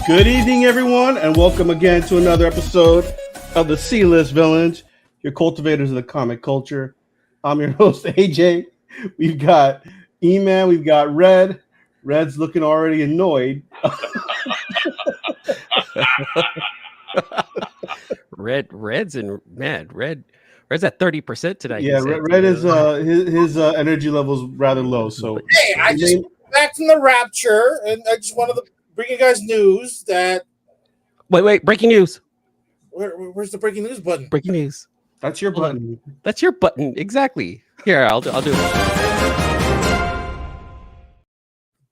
Good evening, everyone, and welcome again to another episode of the C-List Villains, your cultivators of the comic culture. I'm your host, AJ. We've got E-Man, we've got Red. Red's looking already annoyed. Red's at 30% tonight. Yeah, Red is his energy level's rather low. So hey, I just got back from the rapture, and I just wanted to bring you guys news that. Wait! Breaking news! Where's the breaking news button? Breaking news. That's your button. That's your button. Exactly. Here, I'll do it.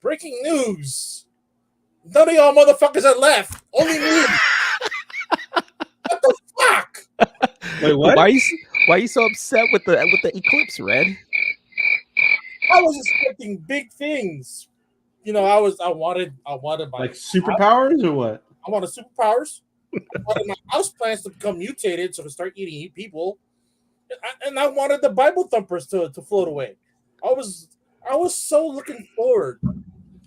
Breaking news. None of y'all motherfuckers are left. Only me. What the fuck? Wait, what? Why are you so upset with the eclipse, Red? I was expecting big things. You know, I wanted my Like superpowers or what? I wanted superpowers. I wanted my house plants to become mutated so to start eating people. And I wanted the Bible thumpers to float away. I was so looking forward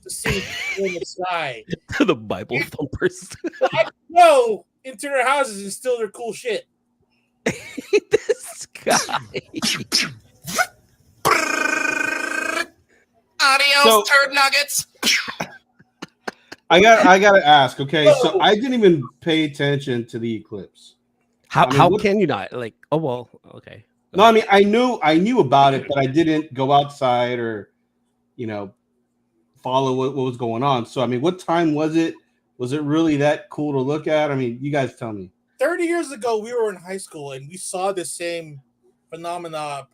to seeing in the sky. The Bible thumpers. I go into their houses and steal their cool shit. This guy. Adios, turd nuggets. I gotta ask. Okay, so I didn't even pay attention to the eclipse. How can you not? Like, oh well, okay. No, I mean I knew about it, but I didn't go outside or, follow what was going on. So I mean, what time was it? Was it really that cool to look at? I mean, you guys tell me. 30 years ago, we were in high school and we saw the same phenomena.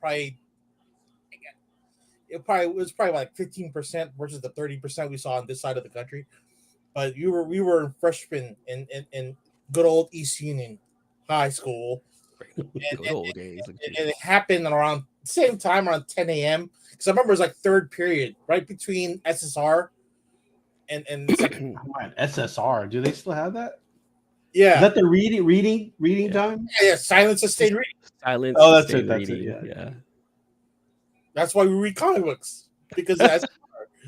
It was probably like 15% versus the 30% we saw on this side of the country. But we were freshmen in good old East Union High School. Good old days. And it happened around the same time, around 10 a.m. Because I remember it was like third period, right between SSR and it's like, SSR. Do they still have that? yeah. Is that the reading time? Yeah, silence sustained reading. Silence. Oh, that's it. sustained That's it. reading, Yeah. That's why we read comic books. Because that's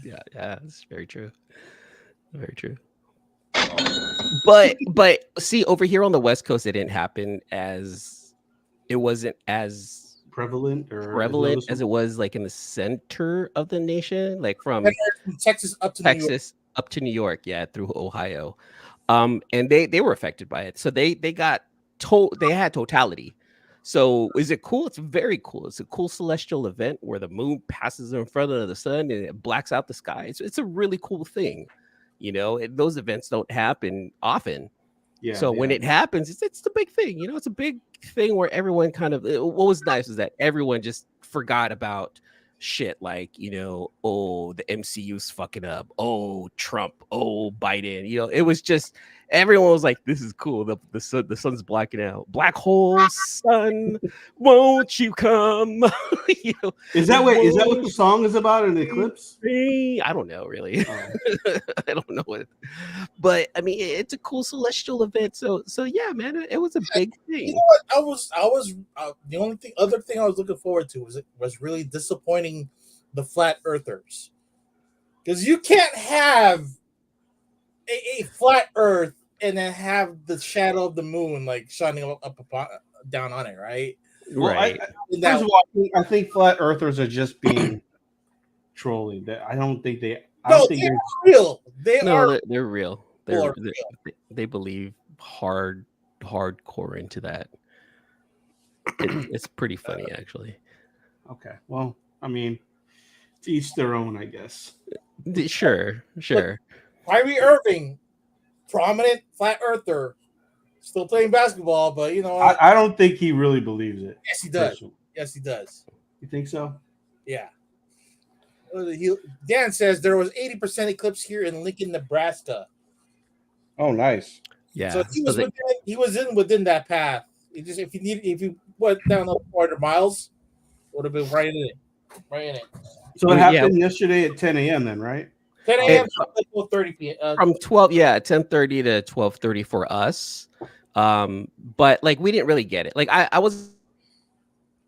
Yeah, that's very true. Very true. But see, over here on the West Coast, it didn't happen it wasn't as prevalent as it was like in the center of the nation, like from Texas up to New York, yeah, through Ohio. And they were affected by it. So they got they had totality. So is it cool? It's very cool. It's a cool celestial event where the moon passes in front of the sun and it blacks out the sky. It's a really cool thing. Those events don't happen often. Yeah. So when it happens, it's the big thing. It's a big thing where everyone what was nice is that everyone just forgot about shit like, oh, the MCU's fucking up. Oh, Trump. Oh, Biden. It was just everyone was like, this is cool. The sun's blacking out. Black hole sun, won't you come? Is that what the song is about? An eclipse? I don't know, really. I don't know what, but I mean, it's a cool celestial event. So yeah, man, it was a big thing. You know what? I was the only other thing I was looking forward to was really disappointing the flat earthers, because you can't have a flat Earth and then have the shadow of the moon like shining up down on it, right? Well, Right. First of all, I think flat earthers are just being trolling. I don't think they. They're real. They're real. real. They believe hardcore into that. It's pretty funny, actually. Okay. Well, I mean, to each their own, I guess. Sure. Kyrie Irving, prominent flat earther, still playing basketball, but I don't think he really believes it. yes, he does. Personally. Yes, he does. You think so? Yeah. Dan says there was 80% eclipse here in Lincoln, Nebraska. Oh, nice. Yeah. So he was within that path. If you went down those 400 miles, would have been right in it. So it happened yesterday at 10 a.m. then, right? 10 a.m. to 12:30 p.m. From 10:30 to 12:30 for us. But like we didn't really get it. Like I was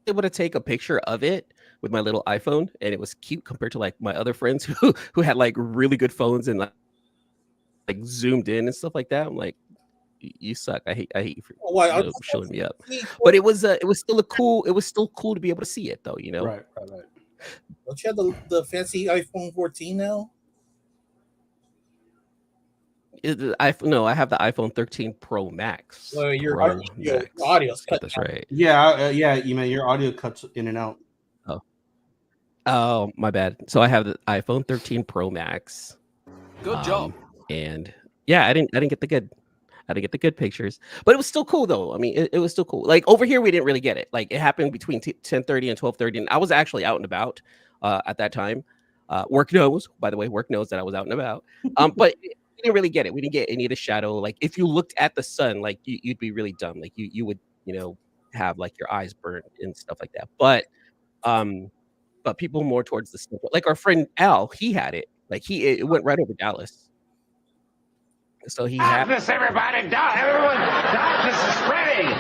able to take a picture of it with my little iPhone, and it was cute compared to like my other friends who had like really good phones and like like zoomed in and stuff like that. I'm like, you suck. I hate you for Why? showing me up. But it was still cool to be able to see it though, you know. Right. Don't you have the fancy iPhone 14 now? No, I have the iPhone 13 Pro Max. Well, your Pro audio's cut. That's right. Yeah, you man, your audio cuts in and out. Oh, my bad. So I have the iPhone 13 Pro Max. Good job. And yeah, I didn't get the good pictures, but it was still cool though. I mean, it was still cool. Like over here, we didn't really get it. Like it happened between 10:30 and 12:30, and I was actually out and about at that time. Work knows, by the way, work knows that I was out and about. But we didn't really get it. We didn't get any of the shadow. Like if you looked at the sun, like you'd be really dumb. Like you would, have like your eyes burned and stuff like that. But people more towards the sun. Like our friend Al, he had it. Like it went right over Dallas. So he had darkness, everybody, everyone, darkness is spreading.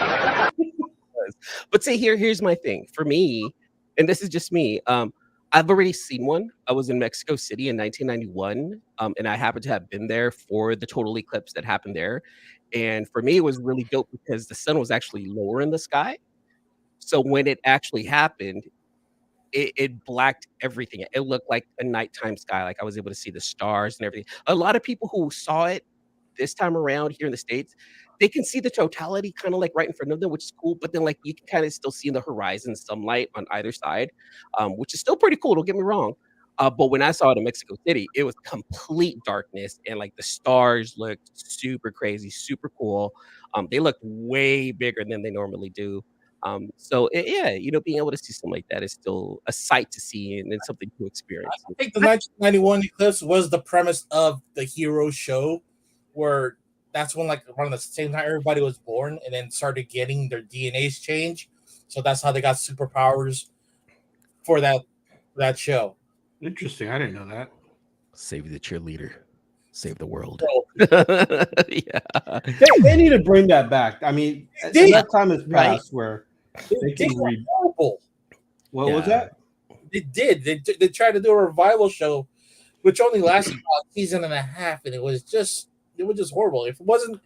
But see, here's my thing. For me, and this is just me, I've already seen one. I was in Mexico City in 1991, and I happened to have been there for the total eclipse that happened there. And for me, it was really dope because the sun was actually lower in the sky. So when it actually happened, it blacked everything. It looked like a nighttime sky. Like I was able to see the stars and everything. A lot of people who saw it this time around here in the States, they can see the totality kind of like right in front of them, which is cool. But then like you can kind of still see in the horizon some light on either side, which is still pretty cool. Don't get me wrong. But when I saw it in Mexico City, it was complete darkness and like the stars looked super crazy, super cool. They looked way bigger than they normally do. Being able to see something like that is still a sight to see and something to experience. I think the 1991 eclipse was the premise of the Hero show, where that's when like around the same time everybody was born and then started getting their DNAs changed. So that's how they got superpowers for that show. Interesting. I didn't know that. Save the cheerleader. Save the world. Yeah. They need to bring that back. I mean, that time has passed where they can read. What was that? They did. They tried to do a revival show, which only lasted about a season and a half, and it was just horrible. If it wasn't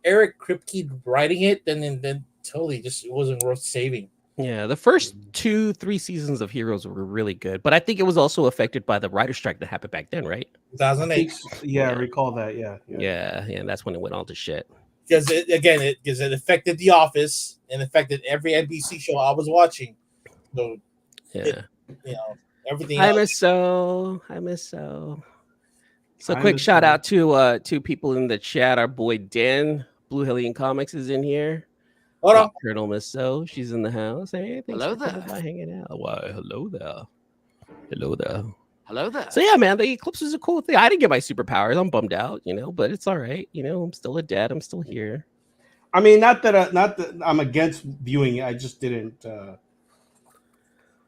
Eric Kripke writing it, then totally just it wasn't worth saving. Yeah, the first 2-3 seasons of Heroes were really good, but I think it was also affected by the writer strike that happened back then, right? 2008. Yeah, I recall that. Yeah, and that's when it went all to shit. Because it affected The Office and affected every NBC show I was watching. So everything. I miss so. So quick shout out to people in the chat. Our boy Dan, Blue Hellion Comics, is in here. Hold on. Colonel Miss So, she's in the house. Hey, thanks hello for coming by, hanging out. Why, hello there. Hello there. So yeah, man, the eclipse is a cool thing. I didn't get my superpowers. I'm bummed out, but it's all right. I'm still a dad. I'm still here. I mean, not that I'm against viewing it. I just didn't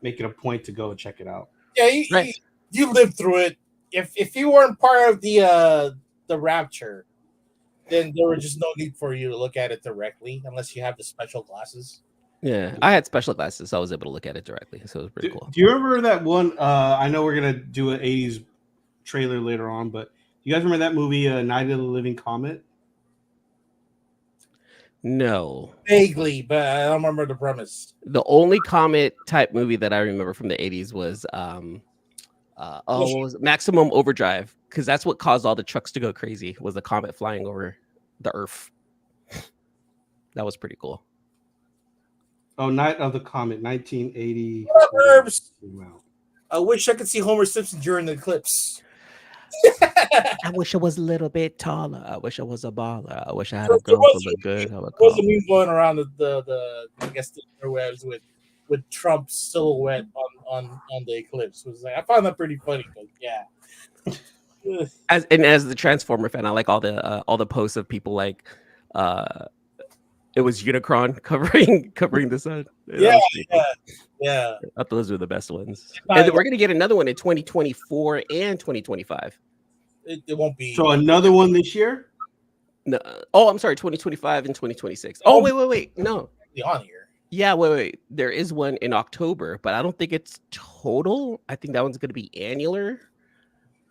make it a point to go and check it out. Yeah, you lived through it. If you weren't part of the rapture, then there was just no need for you to look at it directly unless you have the special glasses. Yeah, I had special glasses, so I was able to look at it directly. So it was pretty cool. Do you remember that one? I know we're gonna do an '80s trailer later on, but you guys remember that movie, Night of the Living Comet? No, Vaguely, but I don't remember the premise. the only comet type movie that I remember from the '80s was what was it? Maximum Overdrive, because that's what caused all the trucks to go crazy. Was the comet flying over the Earth? That was pretty cool. Oh, Night of the Comet, 1980. What up, Herbs? I wish I could see Homer Simpson during the eclipse. I wish I was a little bit taller. I wish I was a baller. I wish I had a girl who looked good. There was a meme going around the I guess the interwebs with Trump's silhouette on the eclipse. It was like I found that pretty funny, but yeah. As the Transformer fan, I like all the posts of people like it was Unicron covering the sun. Yeah. I thought those were the best ones. And we're gonna get another one in 2024 and 2025. It won't be. So another one this year? No. Oh, I'm sorry, 2025 and 2026. Oh, wait. No. On here. Yeah, wait. There is one in October, but I don't think it's total. I think that one's going to be annular,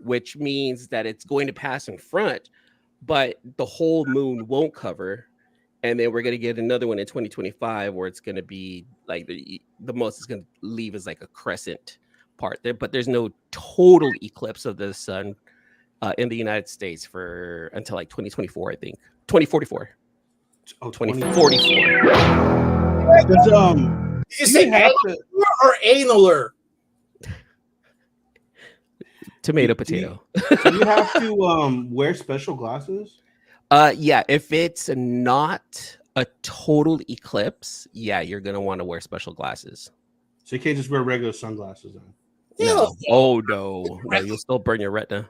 which means that it's going to pass in front. but the whole moon won't cover. And then we're gonna get another one in 2025 where it's gonna be like the most it's gonna leave is like a crescent part there, but there's no total eclipse of the sun in the United States for until like 2024, I think 2044. Oh, 2044. Does, Did you say annular or analer? Tomato, potato. do you have to wear special glasses? Yeah, if it's not a total eclipse, yeah, you're gonna want to wear special glasses. So you can't just wear regular sunglasses then. No. Oh no, you'll still burn your retina.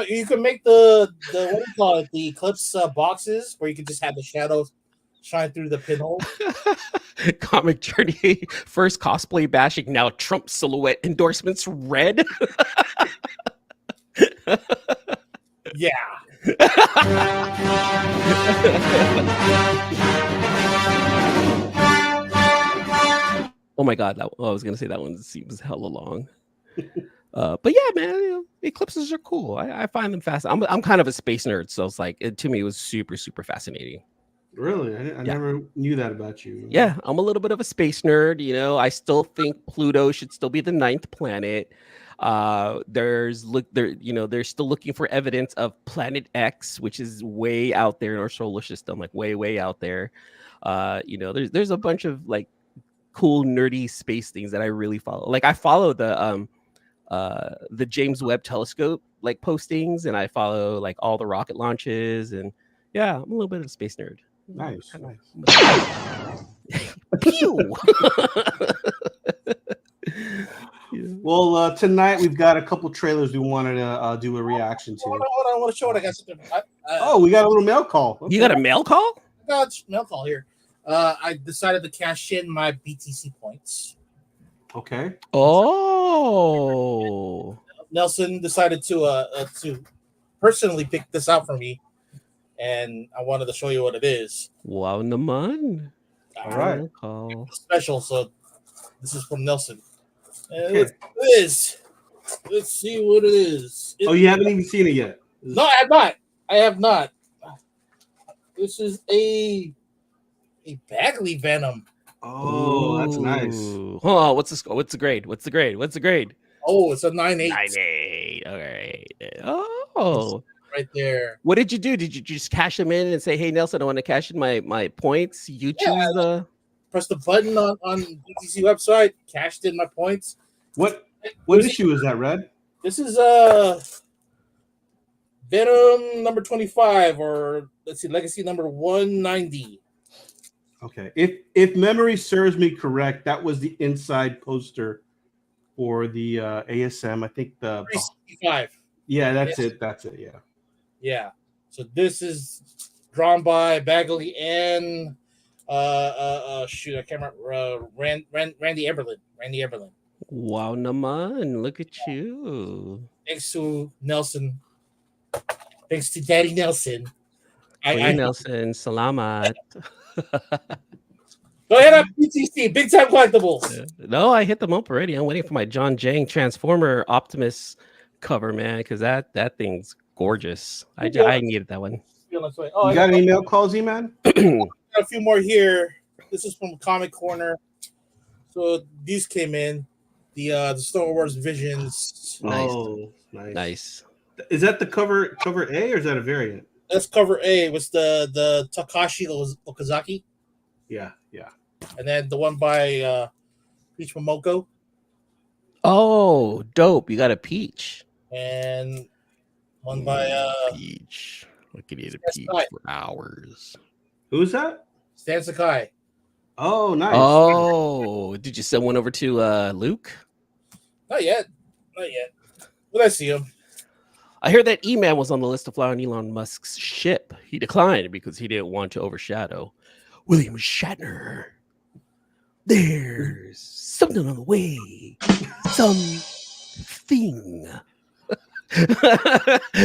You can make the what do you call it? The eclipse boxes where you can just have the shadows shine through the pinhole. Comic Journey first cosplay bashing, now Trump silhouette endorsements red. Yeah. Oh my god, I was gonna say that one seems hella long. But yeah, man, eclipses are cool. I find them fascinating. I'm kind of a space nerd, so it's like to me it was super fascinating. Really? I never knew that about you. Yeah, I'm a little bit of a space nerd. I still think Pluto should still be the 9th planet. They're still looking for evidence of Planet X, which is way out there in our solar system, like way out there. There's a bunch of like cool nerdy space things that I really follow. Like I follow the James Webb Telescope like postings, and I follow like all the rocket launches, and yeah, I'm a little bit of a space nerd. Nice. Pew! Well, tonight we've got a couple trailers we wanted to do a reaction to. Hold on, I want to show it. I got something. We got a little mail call. You got a mail call? I got a mail call here. I decided to cash in my BTC points. Okay. Oh. Nelson decided to personally pick this out for me, and I wanted to show you what it is. Wow, naman. All right. Special. So this is from Nelson. Okay. What it is. Let's see what it is. You haven't even seen it yet? No, I have not. I have not. This is a Bagley Venom. Oh, that's nice. Oh, what's the score? What's the grade? What's the grade? Oh, it's a 9.8. 9.8. All right. Oh, right there. What did you do? Did you just cash them in and say, "Hey, Nelson, I want to cash in my points"? You choose the. Press the button on BTC website. Cashed in my points. What issue is that, Red? This is Venom number 25, or let's see, Legacy number 190. Okay. If memory serves me correct, that was the inside poster for the ASM. I think the 365. Yeah, that's it. Yeah. Yeah. So this is drawn by Bagley and I can't remember Randy Eberlin. Wow, naman, look at you. Thanks to Nelson. Thanks to Daddy Nelson. Nelson, salamat. Go ahead on BTC, Big Time Collectibles. No, I hit them up already. I'm waiting for my John Jang Transformer Optimus cover, man, because that thing's gorgeous. I needed that one. You got any mail calls, E-Man? Got a few more here. This is from Comic Corner. So these came in. The Star Wars Visions. Oh, nice. Is that the cover A or is that a variant? That's cover A. It was the Takashi Okazaki. Yeah. And then the one by Peach Momoko. Oh, dope. You got a Peach. And one by Peach. I could eat a Peach for hours. Who's that? Stan Sakai. Oh, nice. Oh, did you send one over to Luke? Not yet. But I see him. I heard that E-Man was on the list to fly on Elon Musk's ship. He declined because he didn't want to overshadow William Shatner. There's something on the way. Something.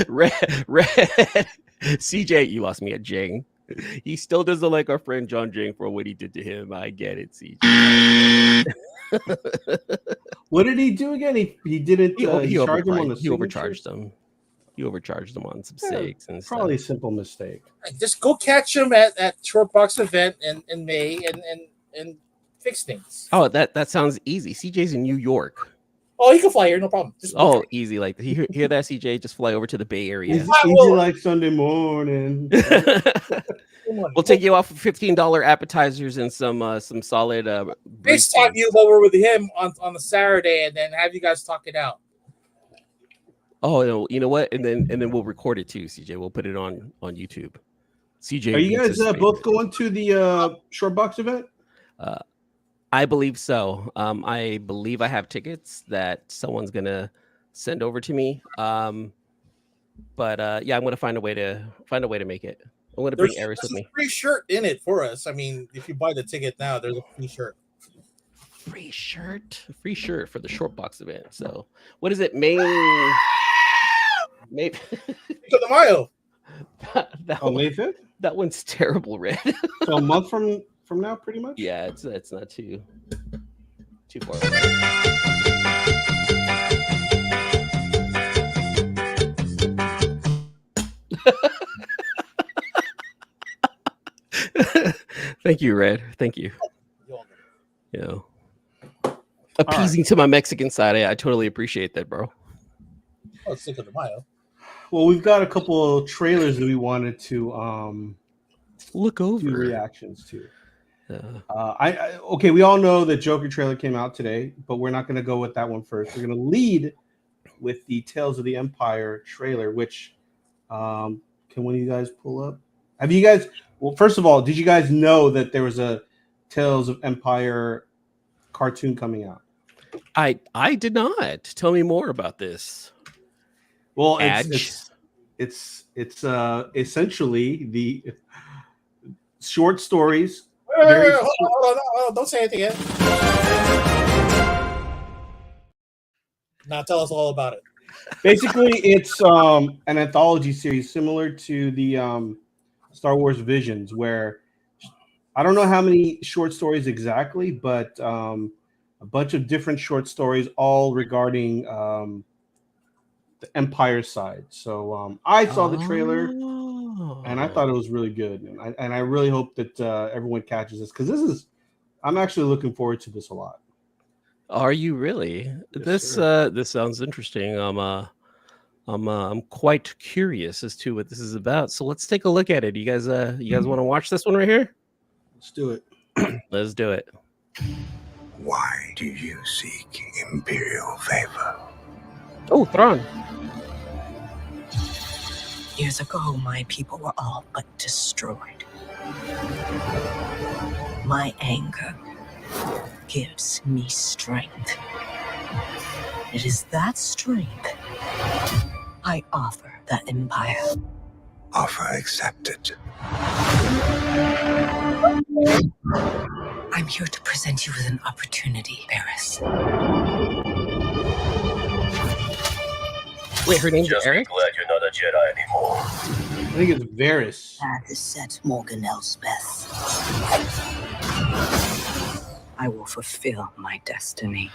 Red. CJ, you lost me at Jing. He still doesn't like our friend John Jing for what he did to him. I get it, CJ. What did he do again? He didn't. He charge him on the he overcharged him. You overcharged them on some steaks and Probably a stuff. simple mistake. Just go catch him at Short Box event in May and fix things. Oh, that sounds easy. CJ's in New York. Oh, he can fly here, no problem. Just Oh, easy. Like hear that, CJ? Just fly over to the Bay Area. Easy will. like Sunday morning. We'll take you off for $15 appetizers and some solid. FaceTime you over with him on the Saturday, and then have you guys talk it out. Oh, you know what? And then we'll record it too, CJ. We'll put it on YouTube. CJ, Are you guys Beats' both going to the Short Box event? I believe so. I believe I have tickets that someone's gonna send over to me. But yeah, I'm gonna find a way to make it. I'm gonna bring Eris with me. There's a free shirt in it for us. I mean, if you buy the ticket now, there's a free shirt. Free shirt for the Short Box event. So what is it? May Cinco de Mayo. May 5th? That one's terrible, Red. So a month from now, pretty much. Yeah, it's not too far away. Thank you, Red. Thank you. You know, appeasing to my Mexican side. I totally appreciate that, bro. Oh, it's Cinco de Mayo. Well, we've got a couple of trailers that we wanted to look do over reactions to. Okay, we all know the Joker trailer came out today, but we're not going to go with that one first. We're going to lead with the Tales of the Empire trailer, which can one of you guys pull up? Have you guys? Well, first of all, did you guys know that there was a Tales of Empire cartoon coming out? I did not. Tell me more about this. Well, it's essentially the short stories. Wait, hold on, don't say anything yet. Now tell us all about it. Basically, it's an anthology series similar to the Star Wars Visions, where I don't know how many short stories exactly, but a bunch of different short stories, all regarding the Empire side. So I saw the trailer and I thought it was really good, and I really hope that everyone catches this, because I'm actually looking forward to this a lot. Are you really? Yes, This sounds interesting. I'm quite curious as to what this is about. So let's take a look at it. You guys want to watch this one right here? Let's do it. Let's do it. Why do you seek imperial favor? Oh, Thrawn. Years ago, my people were all but destroyed. My anger gives me strength. It is that strength I offer the Empire. Offer accepted. I'm here to present you with an opportunity, Barris. Wait, her name's Eric? Glad you're not a Jedi anymore. I think it's Varys. That is set Morgan Elsbeth. I will fulfill my destiny.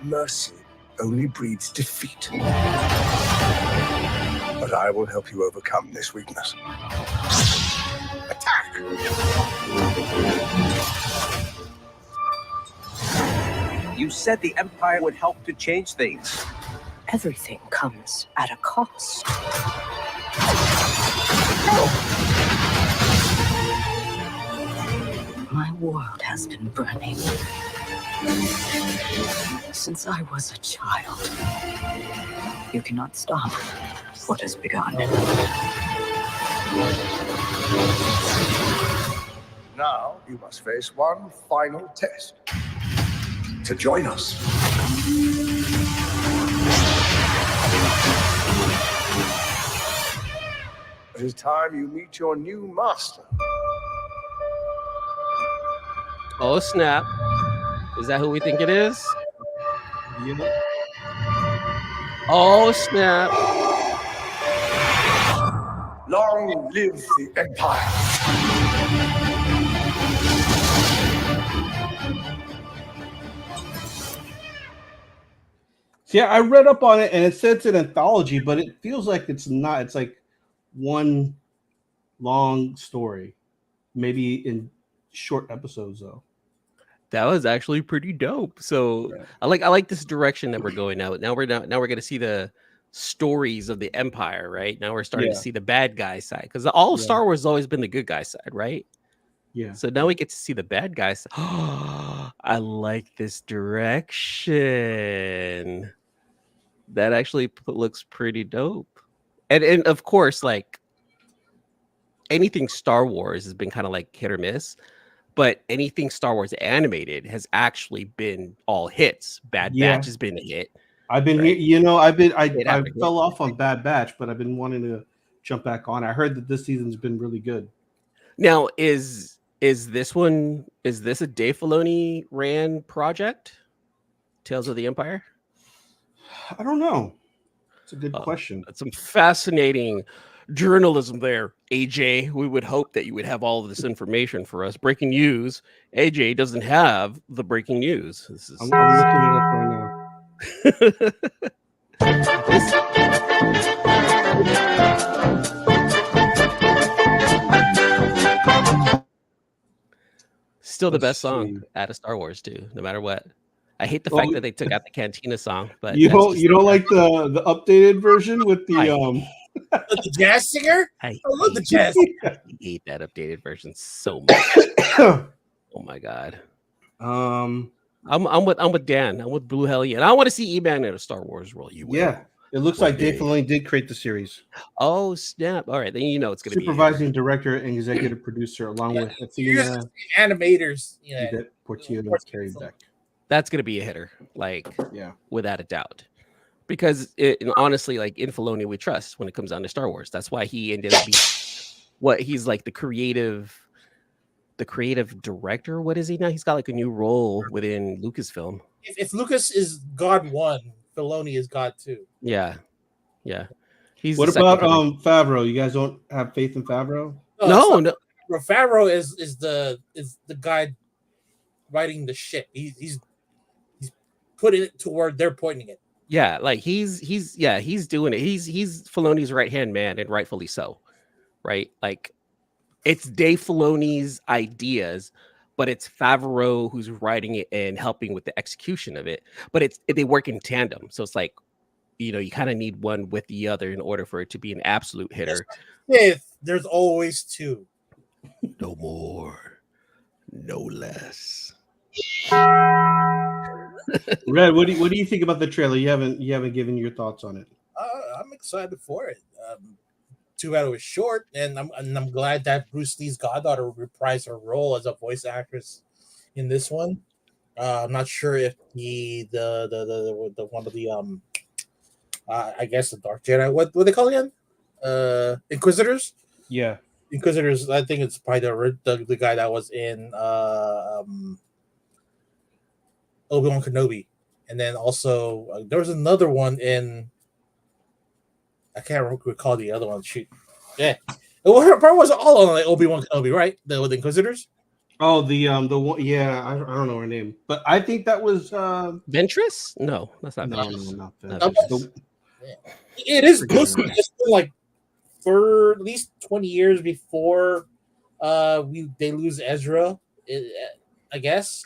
Mercy only breeds defeat. But I will help you overcome this weakness. Attack! You said the Empire would help to change things. Everything comes at a cost. My world has been burning since I was a child. You cannot stop what has begun. Now you must face one final test. To join us. It is time you meet your new master. Oh, snap. Is that who we think it is? Yeah. Oh, snap. Long live the Empire. See, I read up on it, and it says it's an anthology, but it feels like it's not. It's like one long story, maybe in short episodes, though. That was actually pretty dope. So Yeah. I like this direction that we're going now. Now we're going to see the stories of the Empire, right? Now we're starting to Yeah. see the bad guy side because all of Yeah. Star Wars has always been the good guy side, right? Yeah. So now we get to see the bad guys. I like this direction. That actually looks pretty dope. And of course, like anything Star Wars has been kind of like hit or miss, but anything Star Wars animated has actually been all hits. Bad Yeah. Batch has been a hit. I've been, Right. I fell off on Bad Batch, but I've been wanting to jump back on. I heard that this season's been really good. Now, is this a Dave Filoni ran project? Tales of the Empire? I don't know. It's a good question. That's some fascinating journalism there, AJ. We would hope that you would have all of this information for us. Breaking news. AJ doesn't have the breaking news. This is I'm looking it up right now. Still the Let's best song see. out of Star Wars too, no matter what. I hate the Well, fact that they took out the Cantina song, but You that's don't just you don't like the updated version with the I- The jazz singer? I I love the jazz. hate that updated version so much. Oh my god. I'm with Dan. I'm with Blue Hellion. And I want to see E-Man in a Star Wars role. You will. Yeah, it looks One like Dave day. Filoni did create the series. Oh snap! All right, then you know it's gonna Supervising director and executive producer, along with Here's Athena, the animators. Yeah. Yvette Portillo, and Carrie Beck. That's gonna be a hitter, like Yeah, without a doubt. Because honestly, like in Filoni, we trust when it comes down to Star Wars. That's why he ended up being he's like the creative director. What is he now? He's got like a new role within Lucasfilm. If Lucas is God 1, Filoni is God 2. Yeah. He's what the second about coming. Favreau? You guys don't have faith in Favreau? No. Favreau is the guy writing the shit. He's putting it to where they're pointing it. Yeah, like he's doing it. He's Filoni's right hand man, and rightfully so, right? Like it's Dave Filoni's ideas, but it's Favreau who's writing it and helping with the execution of it. But they work in tandem, so it's like you kind of need one with the other in order for it to be an absolute hitter. If there's always two, No more, no less. Red, what do you think about the trailer? You haven't given your thoughts on it. I'm excited for it. Too bad it was short, and I'm glad that Bruce Lee's goddaughter reprised her role as a voice actress in this one. I'm not sure if the one of the I guess the Dark Jedi, what they call it again? Inquisitors. Yeah, Inquisitors. I think it's probably the guy that was in Obi-Wan Kenobi, and then also there was another one in. I can't recall the other one. Shoot, yeah, it probably was all on like Obi-Wan Kenobi, right? The Inquisitors. Oh, the one. Yeah, I don't know her name, but I think that was Ventress? No, that's not no, Ventress. not Not that. Ventress. It is mostly just been like for at least 20 years before they lose Ezra. I guess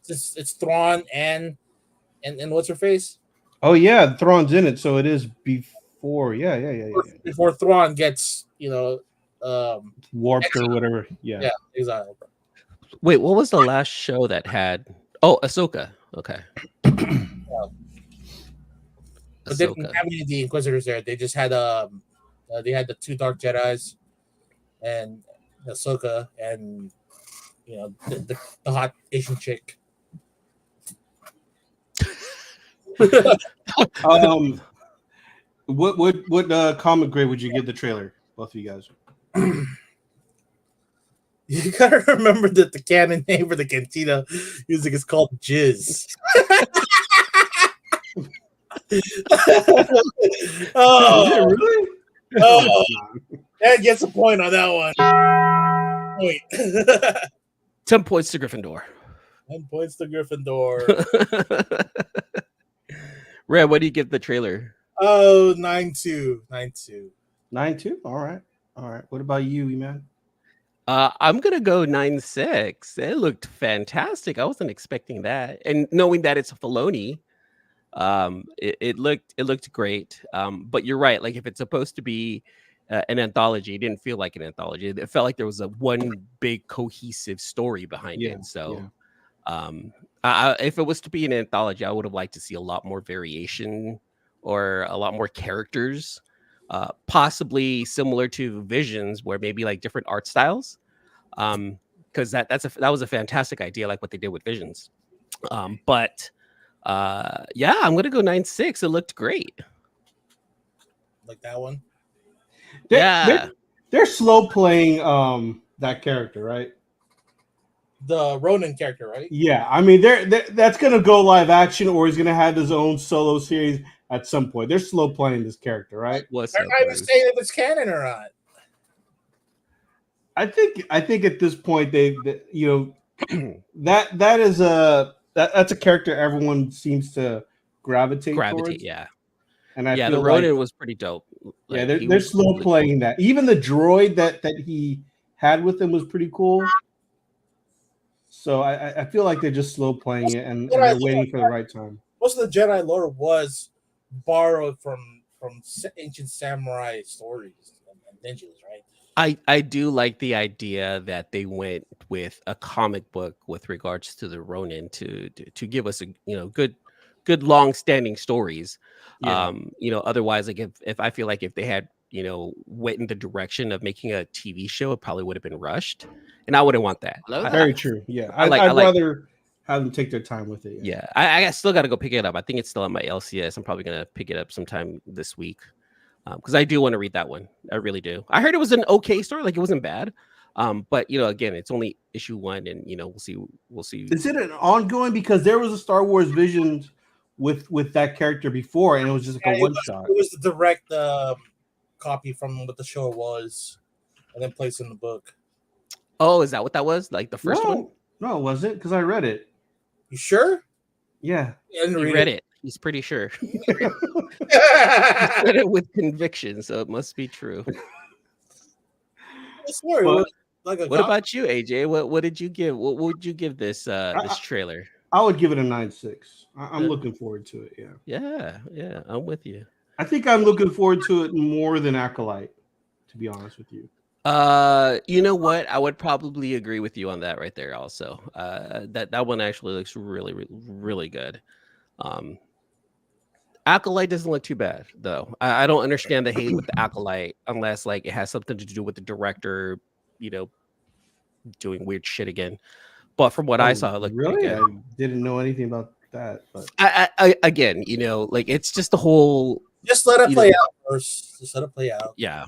it's Thrawn and what's her face? Oh yeah, Thrawn's in it, so it is before. Yeah. Before Thrawn gets Warped or whatever. yeah, exactly. Wait, what was the last show that had? Oh, Ahsoka. Okay. But they didn't have any of the Inquisitors there. They just had they had the two Dark Jedis and Ahsoka and the hot Asian chick. What comic grade would you give the trailer? Both of you guys. You gotta remember that the canon name for the Cantina music is called Jizz. Oh, really? Oh, Ed gets a point on that one. Wait. 10 points to Gryffindor. 10 points to Gryffindor. Red, what do you give the trailer? Oh, 9-2. 9-2. 9-2. All right. What about you, man? I'm gonna go 9-6. It looked fantastic. I wasn't expecting that, and knowing that it's a Filoni, it looked great. But you're right. Like if it's supposed to be an anthology, it didn't feel like an anthology. It felt like there was a one big cohesive story behind it. So, if it was to be an anthology, I would have liked to see a lot more variation or a lot more characters. Possibly similar to Visions, where maybe like different art styles, because that was a fantastic idea, like what they did with Visions. But yeah, I'm gonna go 9-6. It looked great. Like that one. They're slow playing that character, right? The Ronin character, right? Yeah, I mean, that's gonna go live action, or he's gonna have his own solo series at some point. They're slow playing this character, right? They're not even saying if it's canon or not. I think at this point that's a character everyone seems to gravitate towards. Yeah. And I feel the Ronin was pretty dope. Like, they're slow playing that. Even the droid that he had with him was pretty cool. So I feel like they're just slow playing it and they're waiting for the right time. Most of the Jedi lore was borrowed from ancient samurai stories and ninjas, right? I do like the idea that they went with a comic book with regards to the Ronin to give us good long standing stories. Yeah. Otherwise, like if I feel like if they had went in the direction of making a TV show, it probably would have been rushed, and I wouldn't want that. Very true. Yeah, I'd rather have them take their time with it. Yeah, I still got to go pick it up. I think it's still on my LCS. I'm probably gonna pick it up sometime this week because I do want to read that one. I really do. I heard it was an okay story, like it wasn't bad. But again, it's only issue 1, and we'll see. Is it an ongoing? Because there was a Star Wars Visions with that character before, and it was just like a one shot. It was the direct copy from what the show was, and then placed in the book. Oh, is that what that was? Like the first one? No, it wasn't, because I read it. You sure? Yeah. He read it. He's pretty sure. He said it with conviction, so it must be true. What about you, AJ? What did you give? What would you give this this trailer? I would give it a 9.6. I'm looking forward to it. Yeah, I'm with you. I think I'm looking forward to it more than Acolyte, to be honest with you. You know what? I would probably agree with you on that right there. Also, that one actually looks really, really good. Acolyte doesn't look too bad though. I don't understand the hate with the Acolyte unless like it has something to do with the director, doing weird shit again. But from what I saw, it looked really good. I didn't know anything about that. But I again, like it's just the whole. Just let it play out first. Just let it play out. Yeah.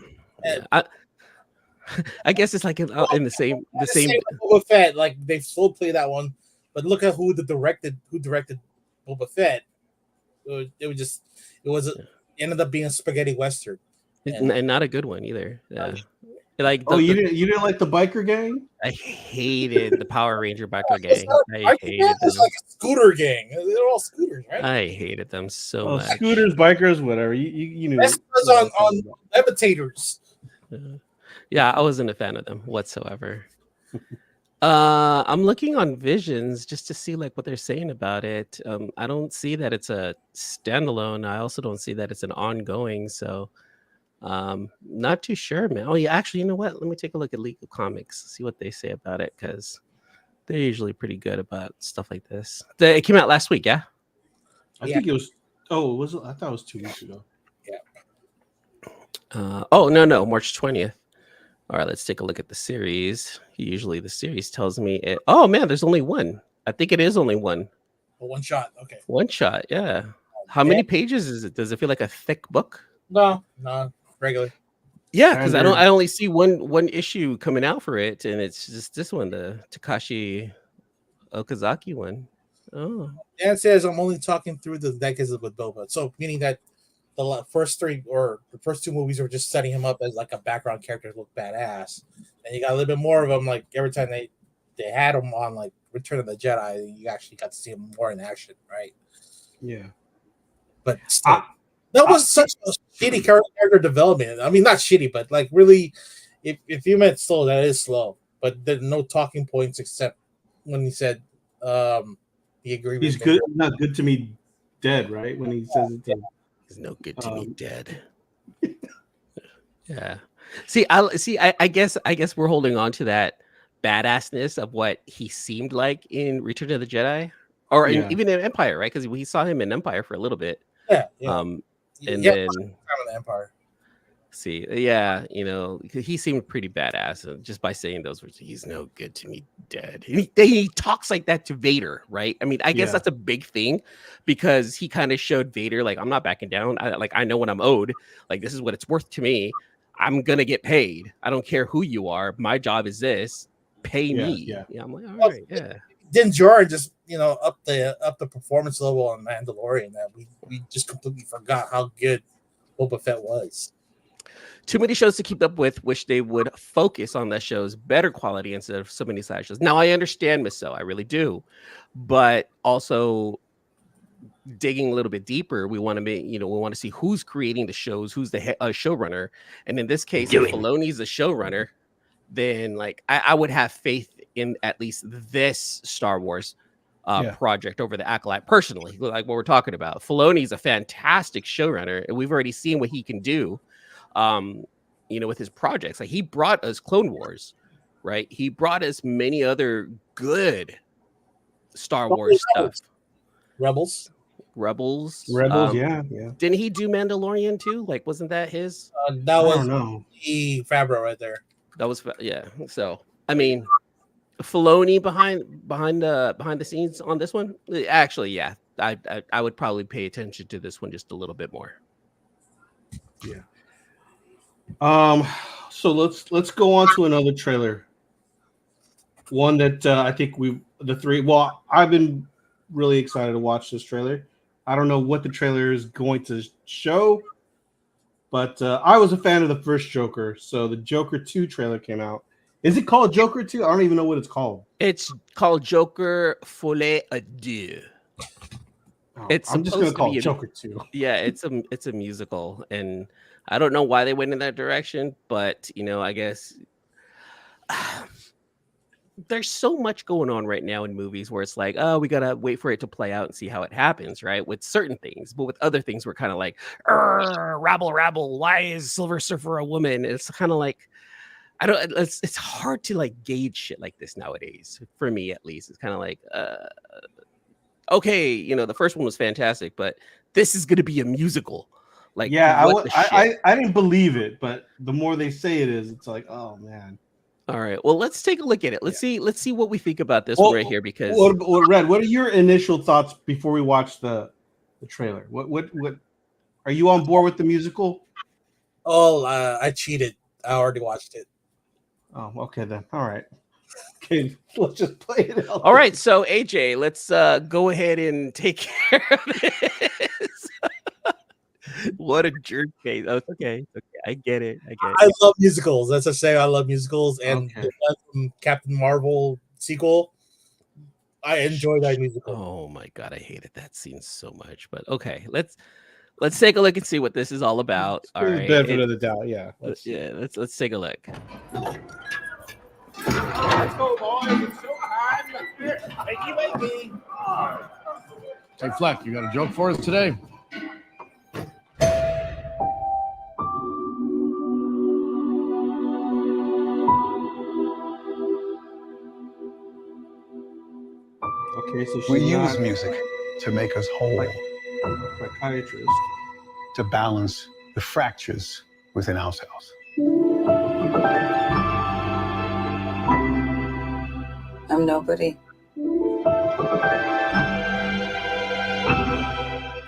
I guess it's like in the same. Boba Fett, like they slow play that one, but look at who directed Boba Fett. It ended up being a spaghetti western, and not a good one either. Yeah. Like you didn't like the biker gang? I hated the Power Ranger biker gang. I hated them. It's like a scooter gang. They're all scooters, right? I hated them so much. Scooters, bikers, whatever. You knew. That's on levitators. Yeah, I wasn't a fan of them whatsoever. I'm looking on Visions just to see like what they're saying about it. I don't see that it's a standalone. I also don't see that it's an ongoing. So not too sure, man. Oh yeah, actually, you know what? Let me take a look at Legal Comics, see what they say about it, because they're usually pretty good about stuff like this. It came out last week, yeah? I think it was. Oh, was it? I thought it was 2 weeks ago. Yeah. No, March 20th. All right, let's take a look at the series. Usually the series tells me it. Oh man, there's only one. I think it is only one. One shot. Okay. One shot. Yeah. How many pages is it? Does it feel like a thick book? No, regular. Yeah, because I only see one issue coming out for it, and it's just this one, the Takashi Okazaki one. Oh. And it says I'm only talking through the decades with Boba. So meaning that the first 3 or the first 2 movies were just setting him up as like a background character to look badass. And you got a little bit more of him, like every time they had him on like Return of the Jedi, you actually got to see him more in action, right? Yeah. but still, that was such a shitty character development. I mean, not shitty, but like really, if you meant slow, that is slow. But there's no talking points except when he said he agreed. He's good, not good to me dead, right? When he says it to He's no good to me dead. Yeah. I guess we're holding on to that badassness of what he seemed like in Return of the Jedi, or even in Empire, right? Because we saw him in Empire for a little bit. Yeah. And then the Empire. He seemed pretty badass just by saying those words. He's no good to me dead. And he talks like that to Vader, right? I mean, I guess that's a big thing because he kind of showed Vader like, I'm not backing down. I know what I'm owed. Like, this is what it's worth to me. I'm gonna get paid. I don't care who you are. My job is this. Pay me. Yeah. I'm like, all right. Yeah. Din Djarin just up the performance level on Mandalorian that we just completely forgot how good Boba Fett was. Too many shows to keep up with. Wish they would focus on the show's better quality instead of so many side shows. Now I understand, Miss So, I really do, but also digging a little bit deeper, we want to see who's creating the shows, who's the showrunner, and in this case, if Filoni's the showrunner, then like I would have faith in at least this Star Wars project over the Acolyte personally, like what we're talking about. Filoni's a fantastic showrunner, and we've already seen what he can do. With his projects, like he brought us Clone Wars, right? He brought us many other good Star Wars stuff. Rebels. Yeah. Didn't he do Mandalorian too? Like, wasn't that his? That was E. Favreau right there. That was So I mean, Filoni behind the scenes on this one. Actually, yeah, I would probably pay attention to this one just a little bit more. Yeah. So let's go on to another trailer. One that I think I've been really excited to watch this trailer. I don't know what the trailer is going to show, but I was a fan of the first Joker. So the Joker 2 trailer came out. Is it called Joker 2? I don't even know what it's called. It's called Joker Folie à Deux. I'm just going to call it Joker 2. Yeah, it's a musical, and I don't know why they went in that direction, but I guess there's so much going on right now in movies where it's like, oh, we gotta wait for it to play out and see how it happens, right? With certain things, but with other things, we're kind of like, rabble. Why is Silver Surfer a woman? It's kind of like, it's hard to like gauge shit like this nowadays. For me, at least, it's kind of like, okay, the first one was fantastic, but this is gonna be a musical. Like, I didn't believe it, but the more they say it is, it's like, oh man. All right. Well, let's take a look at it. Let's see what we think about this one right here. Because Red, what are your initial thoughts before we watch the trailer? What are you on board with the musical? Oh, I cheated. I already watched it. Oh, okay then. All right. Okay, let's just play it out. All right. So AJ, let's go ahead and take care of this. What a jerk face. Oh, it's okay. I get it. I love musicals. That's a say. I love musicals, and the one from Captain Marvel sequel, I enjoyed that musical. Oh my god, I hated that scene so much. But okay, let's take a look and see what this is all about. All right, benefit of the doubt. Yeah, let's take a look. Let's go, boys! It's showtime. Wakey. Hey, Fleck, you got a joke for us today? Okay, so we use music to make us whole, psychiatrist, to balance the fractures within ourselves. I'm nobody.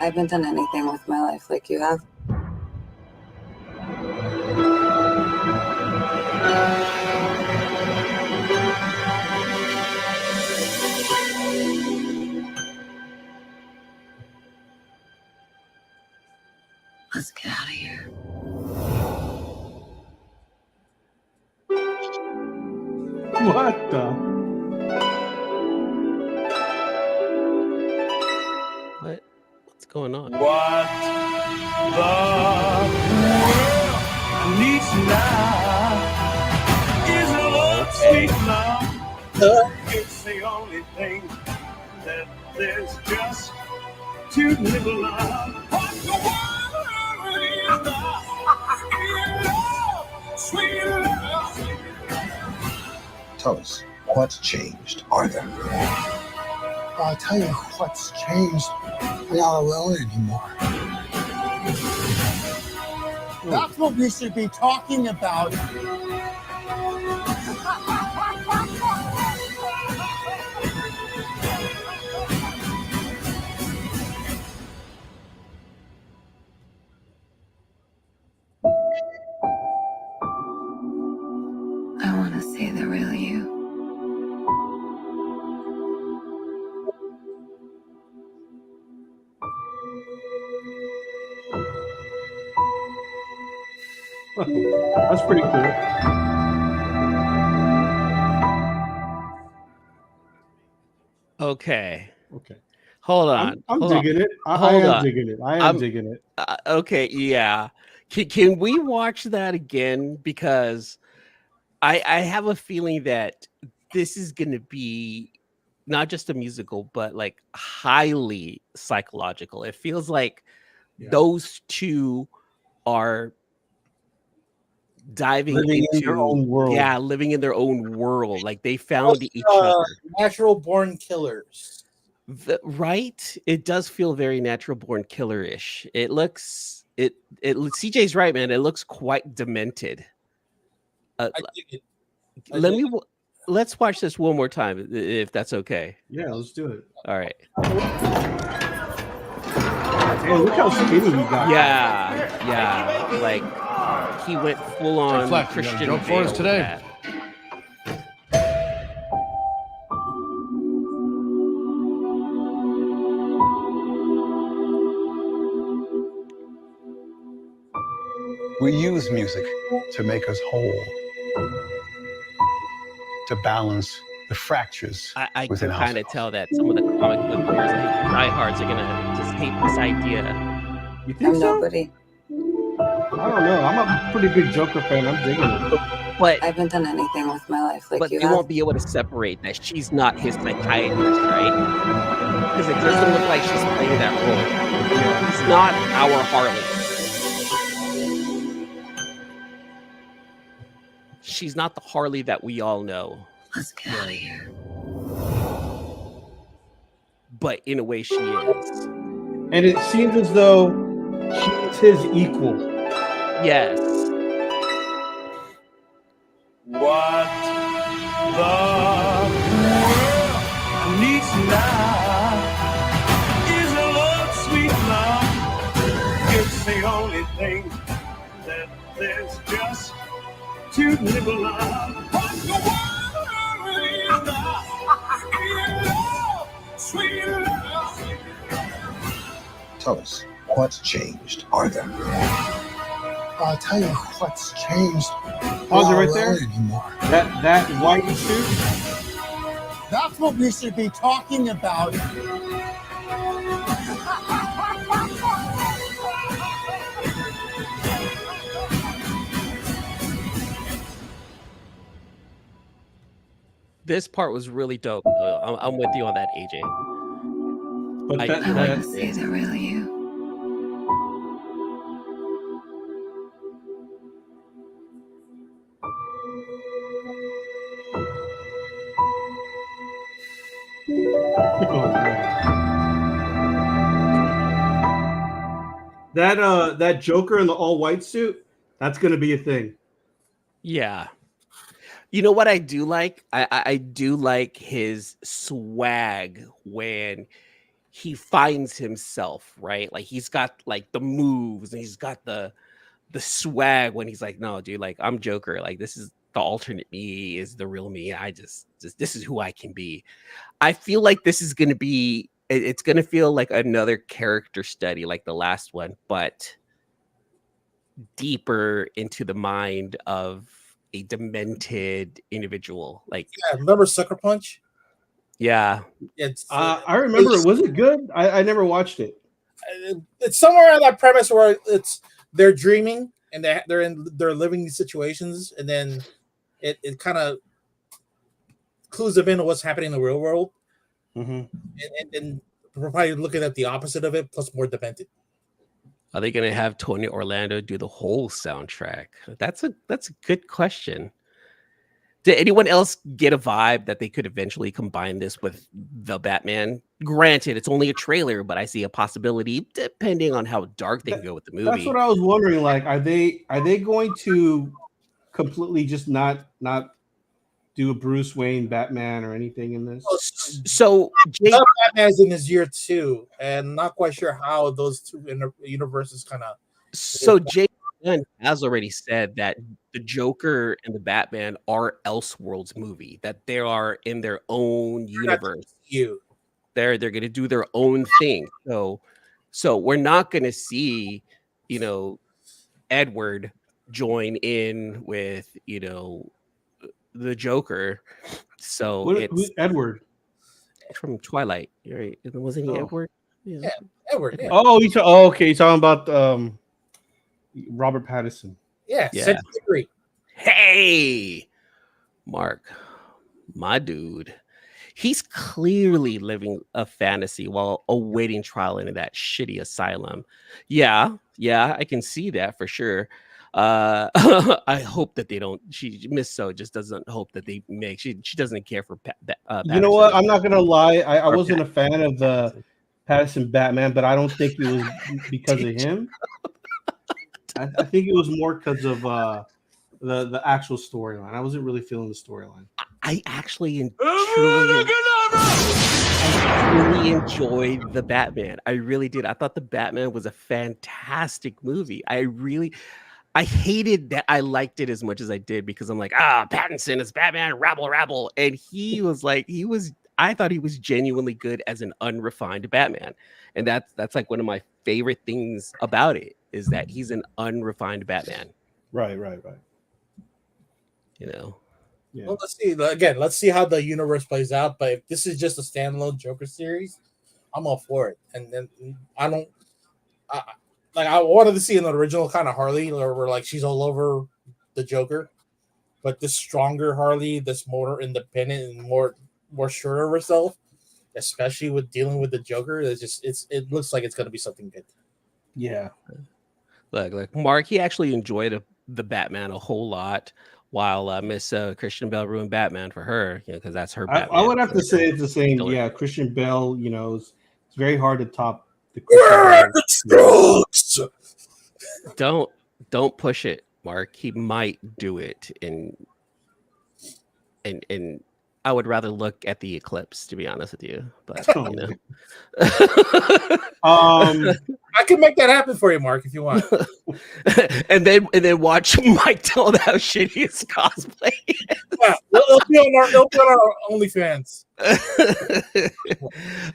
I haven't done anything with my life like you have. Let's get out of here. What the? What's going on? What needs now is a love, sweet love. It's the only thing that there's just too little of. What the world is now is love, sweet love. Tell us, what's changed, Arthur? I'll tell you what's changed. I'm not alone anymore. That's what we should be talking about. I want to see the real you. That's pretty cool. Okay. Okay. Hold on. I'm hold on. digging it. I Hold am on. digging it. I am I'm- digging it. Okay, yeah. Can we watch that again? Because I have a feeling that this is going to be not just a musical, but like highly psychological. It feels like those two are diving Living into in their own world. Yeah, living in their own world. Like they found each Uh, other. Natural born killers. Right? It does feel very natural born killer-ish. It looks it CJ's right, man. It looks quite demented. I dig it. Let's watch this one more time if that's okay. Yeah, let's do it. All right. Hey, look how skinny he got. Yeah. Like he went full on Fleck, you got a Christian joke for us Bale today? with that. We use music to make us whole, to balance the fractures I can within kind of ourselves. tell that some of the comic book viewers, like diehards, are gonna just hate this idea. You think I'm so? nobody. I don't know. I'm a pretty big Joker fan. I'm digging it. But I haven't done anything with my life like but you they have. won't be able to separate that she's not his psychiatrist, right? Because it doesn't look like she's playing that role. It's not our Harley. She's not the Harley that we all know. Let's get out of here. But in a way, she is. And it seems as though she's his equal. Yes. What the world needs now is a love, sweet love. It's the only thing that there's just too little of. What the world is now is love, sweet love. Tell us, what's changed, Arthur? I'll tell you what's changed. I'm Pause it not right alone there. anymore. That white suit. That's what we should be talking about. This part was really dope. I'm with you on that, AJ. But I want to see the real you. That Joker in the all white suit, that's gonna be a thing. Yeah. You know what I do like? I do like his swag when he finds himself, right? Like he's got like the moves and he's got the swag when he's like, no, dude, like I'm Joker. Like this is the alternate me is the real me. I just this is who I can be. I feel like this is gonna be it's gonna feel like another character study like the last one, but deeper into the mind of a demented individual. Like Yeah, remember Sucker Punch? yeah. It's I remember it. Was it good? I never watched it. it's somewhere on that premise where they're dreaming and they're living these situations, and then it kind of clues them into what's happening in the real world, and we're probably looking at the opposite of it, plus more demented. Are they going to have Tony Orlando do the whole soundtrack? That's a good question. Did anyone else get a vibe that they could eventually combine this with the Batman? Granted, it's only a trailer, but I see a possibility depending on how dark they can go with the movie. That's what I was wondering. Like, are they going to completely just not do a Bruce Wayne Batman or anything in this? So Batman is in his year 2, and not quite sure how those two universes kind of. So James Gunn has already said that the Joker and the Batman are Elseworlds movie, that they are in their own universe. They're going to do their own thing. So we're not going to see, Edward join in with, the Joker. So who's Edward from Twilight, right? Wasn't he Edward? Yeah, Edward. Yeah. Oh, okay. You're talking about Robert Pattinson. Yeah. Degree. Hey, Mark, my dude. He's clearly living a fantasy while awaiting trial in that shitty asylum. Yeah, I can see that for sure. I hope that they don't. Miss So just doesn't hope that they make. She doesn't care for. You know what? I'm not gonna lie. I wasn't a fan of the Pattinson Batman, but I don't think it was because of him. I think it was more because of the actual storyline. I wasn't really feeling the storyline. I actually truly enjoyed the Batman. I really did. I thought the Batman was a fantastic movie. I hated that I liked it as much as I did because I'm like, Pattinson is Batman, rabble. And I thought he was genuinely good as an unrefined Batman. And that's like one of my favorite things about it is that he's an unrefined Batman. Right. Yeah. Well, let's see how the universe plays out. But if this is just a standalone Joker series, I'm all for it. And then I wanted to see an original kind of Harley where like she's all over the Joker, but this stronger Harley, this more independent and more sure of herself, especially with dealing with the Joker. It looks like it's going to be something good. Yeah. Like Mark, he actually enjoyed the Batman a whole lot, while Miss Christian Bale ruined Batman for her, because that's her Batman. I would have to say it's the same. Yeah, Christian Bale, it's very hard to top the Christian Bale. Don't push it, Mark. He might do it, and I would rather look at the eclipse, to be honest with you. But I can make that happen for you, Mark, if you want. and then watch Mike tell how shitty his cosplay is. Yeah, they'll be on our OnlyFans.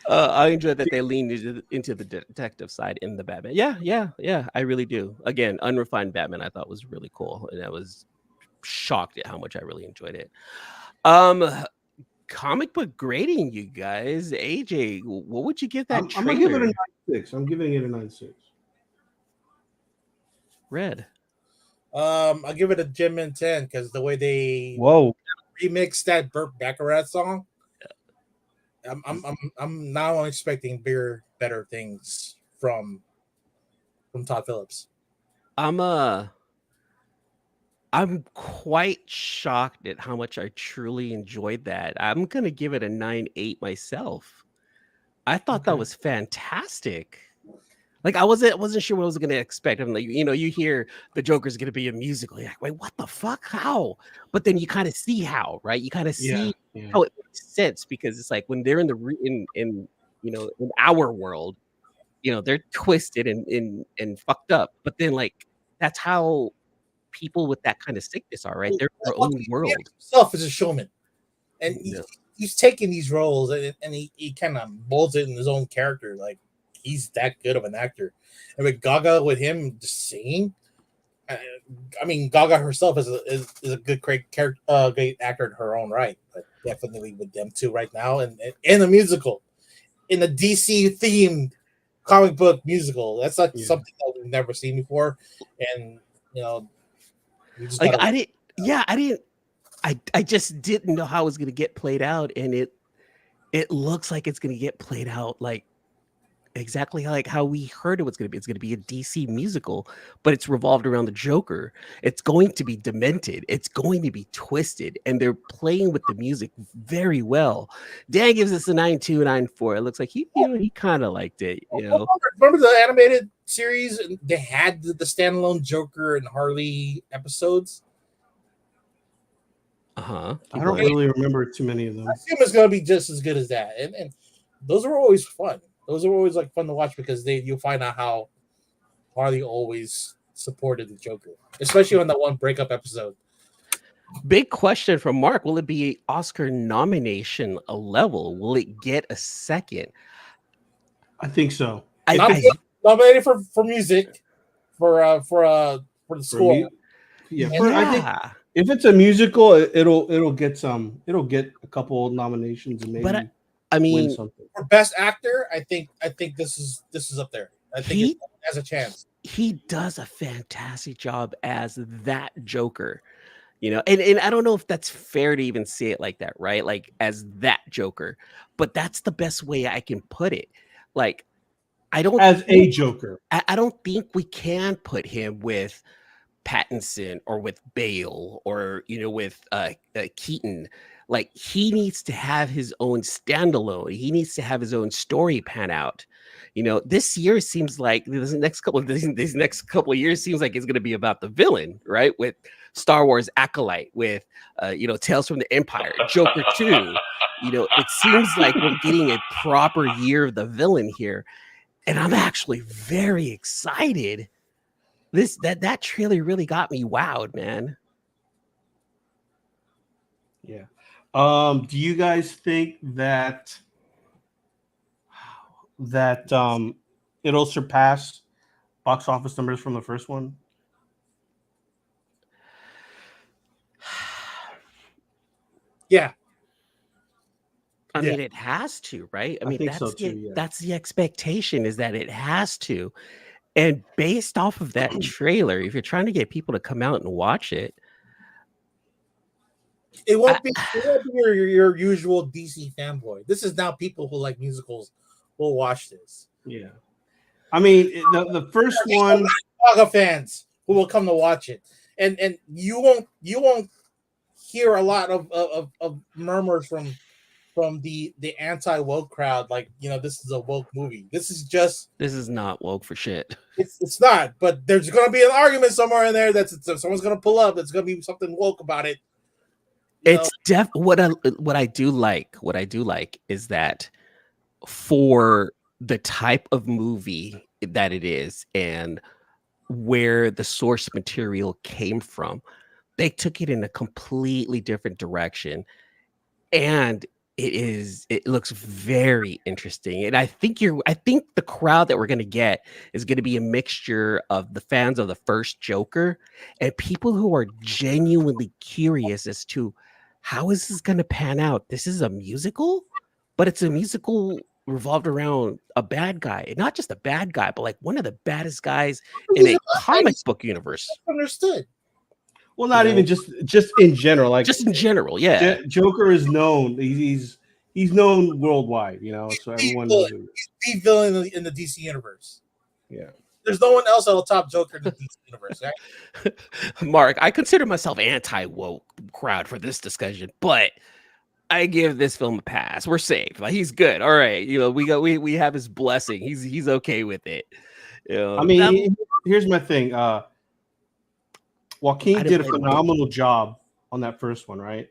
I enjoy that they leaned into the detective side in the Batman. Yeah, I really do. Again, unrefined Batman I thought was really cool, and I was shocked at how much I really enjoyed it. Comic book grading, you guys. AJ, what would you give that trailer? I'm gonna give it a 9.6. I'm giving it a 9.6. Red. I'll give it a gem in 10 because the way they remixed that Burt Bacharach song. I'm now expecting better things from Todd Phillips. I'm quite shocked at how much I truly enjoyed that. I'm gonna give it a 9.8 myself. I thought that was fantastic. Like I wasn't sure what I was gonna expect. I'm like, you hear the Joker's gonna be a musical. You're like, wait, what the fuck? How? But then you kind of see how, right? You kind of see how it makes sense because it's like when they're in our world, they're twisted and fucked up. But then like that's how people with that kind of sickness are, right? They're their own world. Himself is a showman, and he's taking these roles and he kind of molds it in his own character. Like he's that good of an actor. And with Gaga, with him just singing, I mean, Gaga herself is a great actor in her own right. But definitely with them two right now, and in a musical, in a DC themed comic book musical, that's like something that we've never seen before, and we just Like gotta- I just didn't know how it was gonna get played out, and it looks like it's gonna get played out like exactly like how we heard it was going to be. It's going to be a DC musical, but it's revolved around the Joker. It's going to be demented. It's going to be twisted, and they're playing with the music very well. Dan gives us a 9.294. It looks like he kind of liked it. Remember the animated series? They had the standalone Joker and Harley episodes. I don't really remember too many of them. I assume it's going to be just as good as that, and those are always fun. Those are always like fun to watch because you'll find out how Harley always supported the Joker, especially on that one breakup episode. Big question from Mark: will it be Oscar nomination a level? Will it get a second? I think so. Nominated for music, for the score. I think if it's a musical, it'll get a couple nominations and maybe. But I mean, win something. For best actor, I think this is up there. I think it has a chance. He does a fantastic job as that Joker, and I don't know if that's fair to even say it like that, right? Like as that Joker, but that's the best way I can put it. Like I don't a Joker. I don't think we can put him with Pattinson or with Bale or with Keaton. Like he needs to have his own standalone. He needs to have his own story pan out. This year seems like these next couple of years seems like it's going to be about the villain, right? With Star Wars Acolyte, with Tales from the Empire, Joker 2. It seems like we're getting a proper year of the villain here, and I'm actually very excited. That trailer really got me wowed, man. Yeah. Do you guys think that it'll surpass box office numbers from the first one? Yeah. I mean, it has to, right? I mean, think so too, yeah. That's the expectation, is that it has to. And based off of that trailer, if you're trying to get people to come out and watch it, it won't be your usual DC fanboy. This is now people who like musicals will watch this. Yeah. I mean, the first one, Saga fans who will come to watch it, and you won't hear a lot of murmurs from the anti-woke crowd, like, this is a woke movie. This is not woke for shit. It's not, but there's going to be an argument somewhere in there someone's going to pull up. That's going to be something woke about it. It's what I do like is that for the type of movie that it is and where the source material came from, they took it in a completely different direction, and it looks very interesting. And I think the crowd that we're going to get is going to be a mixture of the fans of the first Joker and people who are genuinely curious as to how is this going to pan out. This is a musical, but it's a musical revolved around a bad guy, not just a bad guy, but like one of the baddest guys in a comic book universe. Understood. Well, not even just in general, like just in general, yeah. Joker is known. He's known worldwide, so everyone knows him. He's the villain in the DC universe. Yeah. There's no one else that'll top Joker in the DC universe, right? Mark, I consider myself anti-woke crowd for this discussion, but I give this film a pass. We're safe. Like, he's good. All right. We have his blessing. He's okay with it. I mean, here's my thing. Joaquin did a phenomenal job on that first one, right?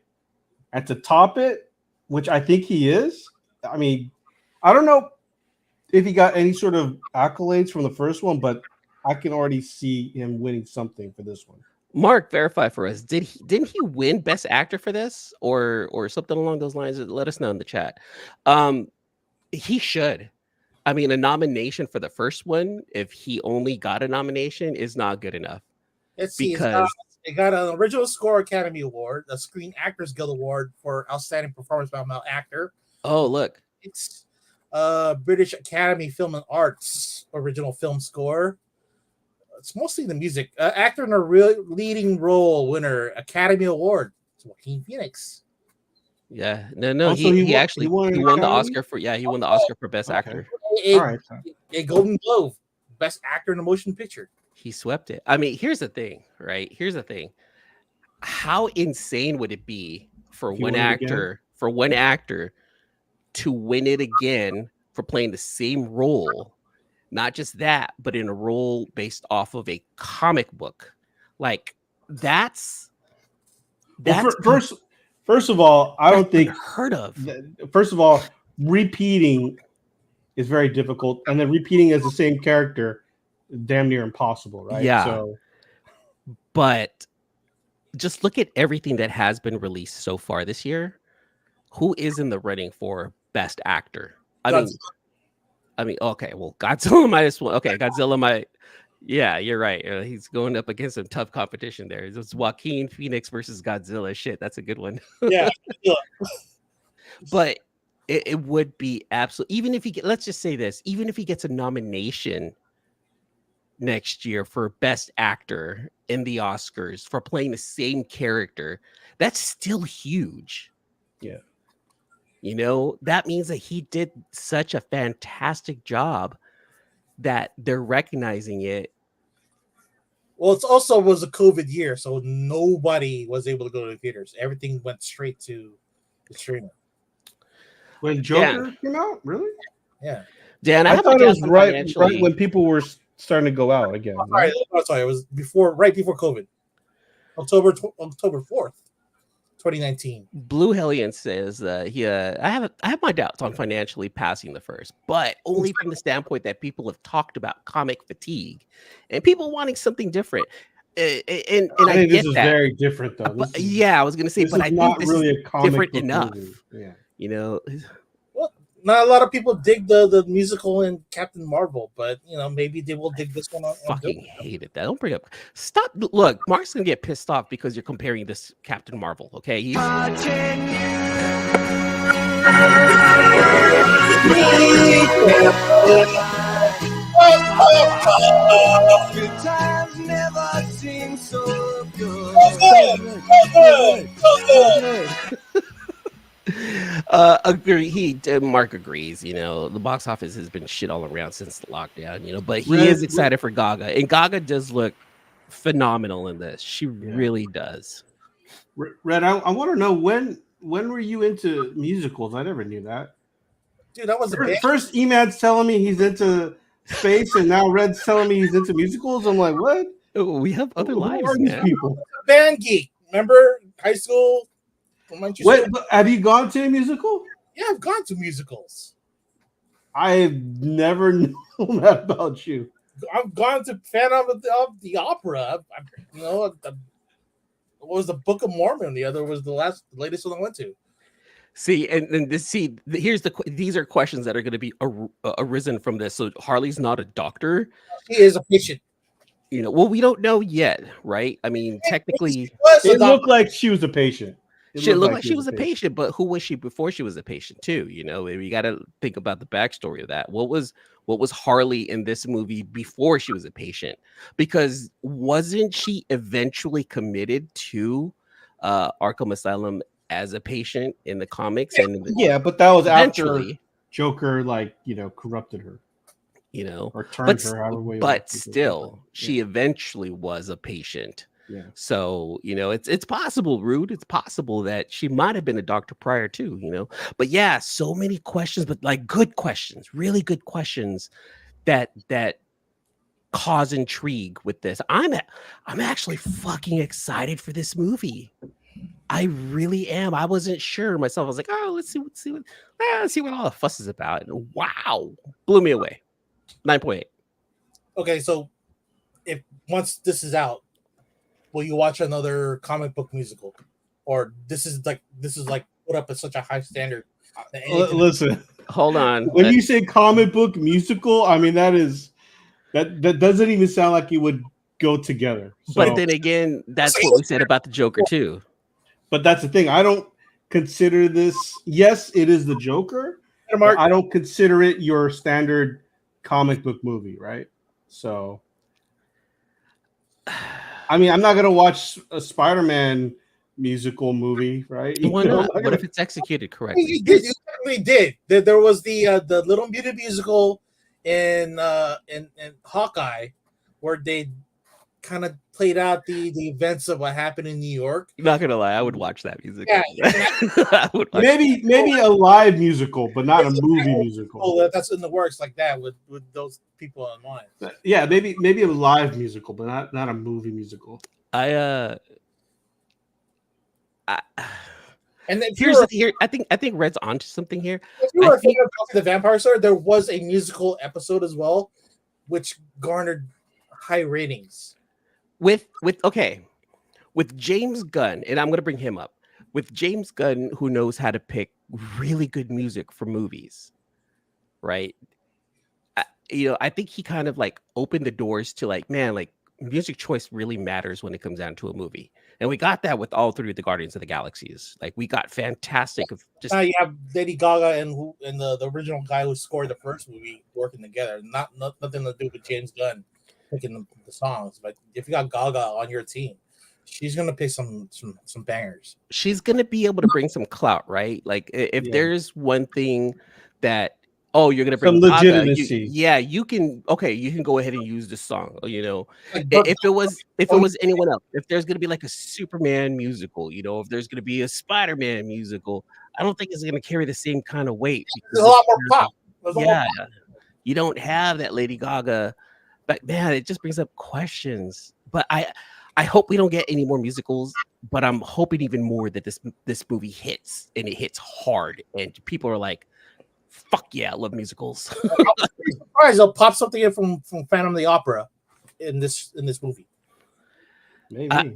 And to top it, which I think he is, I mean, I don't know if he got any sort of accolades from the first one, but I can already see him winning something for this one. Mark, verify for us. Didn't he win Best Actor for this, or something along those lines? Let us know in the chat. He should. I mean, a nomination for the first one, if he only got a nomination, is not good enough. Let's see. It got an Original Score Academy Award, a Screen Actors Guild Award for Outstanding Performance by a Male Actor. Oh, look. It's British Academy Film and Arts Original Film Score. it's mostly the music. Actor in a real leading role winner, Academy Award. It's Joaquin Phoenix. Yeah, no, Also, he actually won he an won the Academy? Oscar for he won the Oscar for Best Okay. Actor. A, All right. a Golden Globe, Best Actor in a Motion Picture. He swept it. I mean, here's the thing, right? Here's the thing. How insane would it be for If he one won it again? actor to win it again for playing the same role? Not just that, but in a role based off of a comic book. Like that's Well, first of all, I don't think unheard of. First of all, repeating is very difficult, and then repeating as the same character, damn near impossible, right? Yeah. So, But just look at everything that has been released so far this year. Who is in the running for Best Actor? I mean, okay, well, Godzilla might as well. Okay, Godzilla might. Yeah, you're right. He's going up against some tough competition there. It's Joaquin Phoenix versus Godzilla. Shit, that's a good one. Yeah. But it would be absolute. Even if let's just say this, even if he gets a nomination next year for Best Actor in the Oscars for playing the same character, that's still huge. Yeah. You know, that means that he did such a fantastic job that they're recognizing it. Well, it also was a COVID year, so nobody was able to go to the theaters. Everything went straight to the streamer. when Joker came out, really? Yeah. Dan, I thought it was right financially. when people were starting to go out again. Sorry, it was right before COVID. October 4th, 2019. Blue Hellion says I have my doubts on financially passing the first, but only from the standpoint that people have talked about comic fatigue and people wanting something different. And I think get this is that. very different, though. But, yeah, I was going to say, this but is I not think this really is a comic different book enough. movie. Yeah. You know, Well, not a lot of people dig the musical in Captain Marvel, but maybe they will dig this one. fucking hated that. Don't bring up. Stop. Look, Mark's gonna get pissed off because you're comparing this Captain Marvel. Okay, he's Good times never seem so good. agree. Mark agrees. You know, the box office has been shit all around since the lockdown. You know, but he is excited for Gaga, and Gaga does look phenomenal in this. She really does. Red, I want to know when were you into musicals? I never knew that. Dude, that was first Emad's telling me he's into space, and now Red's telling me he's into musicals. I'm like, what? Oh, we have other lives, Who are these man. people? Band geek. Remember high school? Wait, have you gone to a musical? Yeah, I've gone to musicals. I've never known that about you. I've gone to Phantom of the Opera. What was the Book of Mormon? The other was the latest one I went to. See, these are questions that are going to be arisen from this. So Harley's not a doctor. He is a patient. You know, well, we don't know yet, right? I mean, technically, it looked like she was a patient. She looked like she was a patient, but who was she before she was a patient too? You know, you got to think about the backstory of that. What was Harley in this movie before she was a patient? Because wasn't she eventually committed to Arkham Asylum as a patient in the comics? And yeah, but that was eventually after Joker, corrupted her. You know, or turned her however way. But still, she eventually was a patient. Yeah. So, you know, it's possible, Rude. It's possible that she might have been a doctor prior to, you know. But yeah, so many questions, but like good questions, really good questions that cause intrigue with this. I'm actually fucking excited for this movie. I really am. I wasn't sure myself. I was like, oh, let's see what all the fuss is about. And wow, blew me away. 9.8. Okay, so if once this is out, will you watch another comic book musical, or this is like put up at such a high standard? Listen, hold on. When you say comic book musical, I mean that doesn't even sound like it would go together. So, but then again, that's what we said about the Joker too. But that's the thing. I don't consider this. Yes, it is the Joker. But I don't consider it your standard comic book movie, right? So I mean, I'm not gonna watch a Spider-Man musical movie, right? Why You know, not? I'm What if it's executed You correctly? did. You certainly did. There was the Little Muted musical in Hawkeye, where they kind of played out the events of what happened in New York. Not gonna lie, I would watch that music. Yeah. I would watch maybe a live musical, but not a movie musical. Oh, that's in the works like that with those people in mind. Yeah, maybe a live musical, but not a movie musical. And then I think Red's onto something here. If you were a fan of Buffy the Vampire Slayer, there was a musical episode as well, which garnered high ratings. With James Gunn, and I'm gonna bring him up. With James Gunn, who knows how to pick really good music for movies, right? I think he kind of like opened the doors to like, man, like music choice really matters when it comes down to a movie. And we got that with all three of the Guardians of the Galaxies. Like we got fantastic of just Now you have Lady Gaga and the original guy who scored the first movie working together. Nothing to do with James Gunn picking the songs. But if you got Gaga on your team, she's gonna pick some bangers. She's gonna be able to bring some clout, right? Like if there's one thing that you're gonna bring some legitimacy. You can go ahead and use the song. If it was anyone else, if there's gonna be like a Superman musical, if there's gonna be a Spider-Man musical, I don't think it's gonna carry the same kind of weight. There's a lot more pop. You don't have that Lady Gaga, but man, it just brings up questions. But I hope we don't get any more musicals, but I'm hoping even more that this movie hits and it hits hard and people are like, fuck yeah, I love musicals. I'm surprised they'll pop something in from Phantom of the Opera in this movie. Maybe.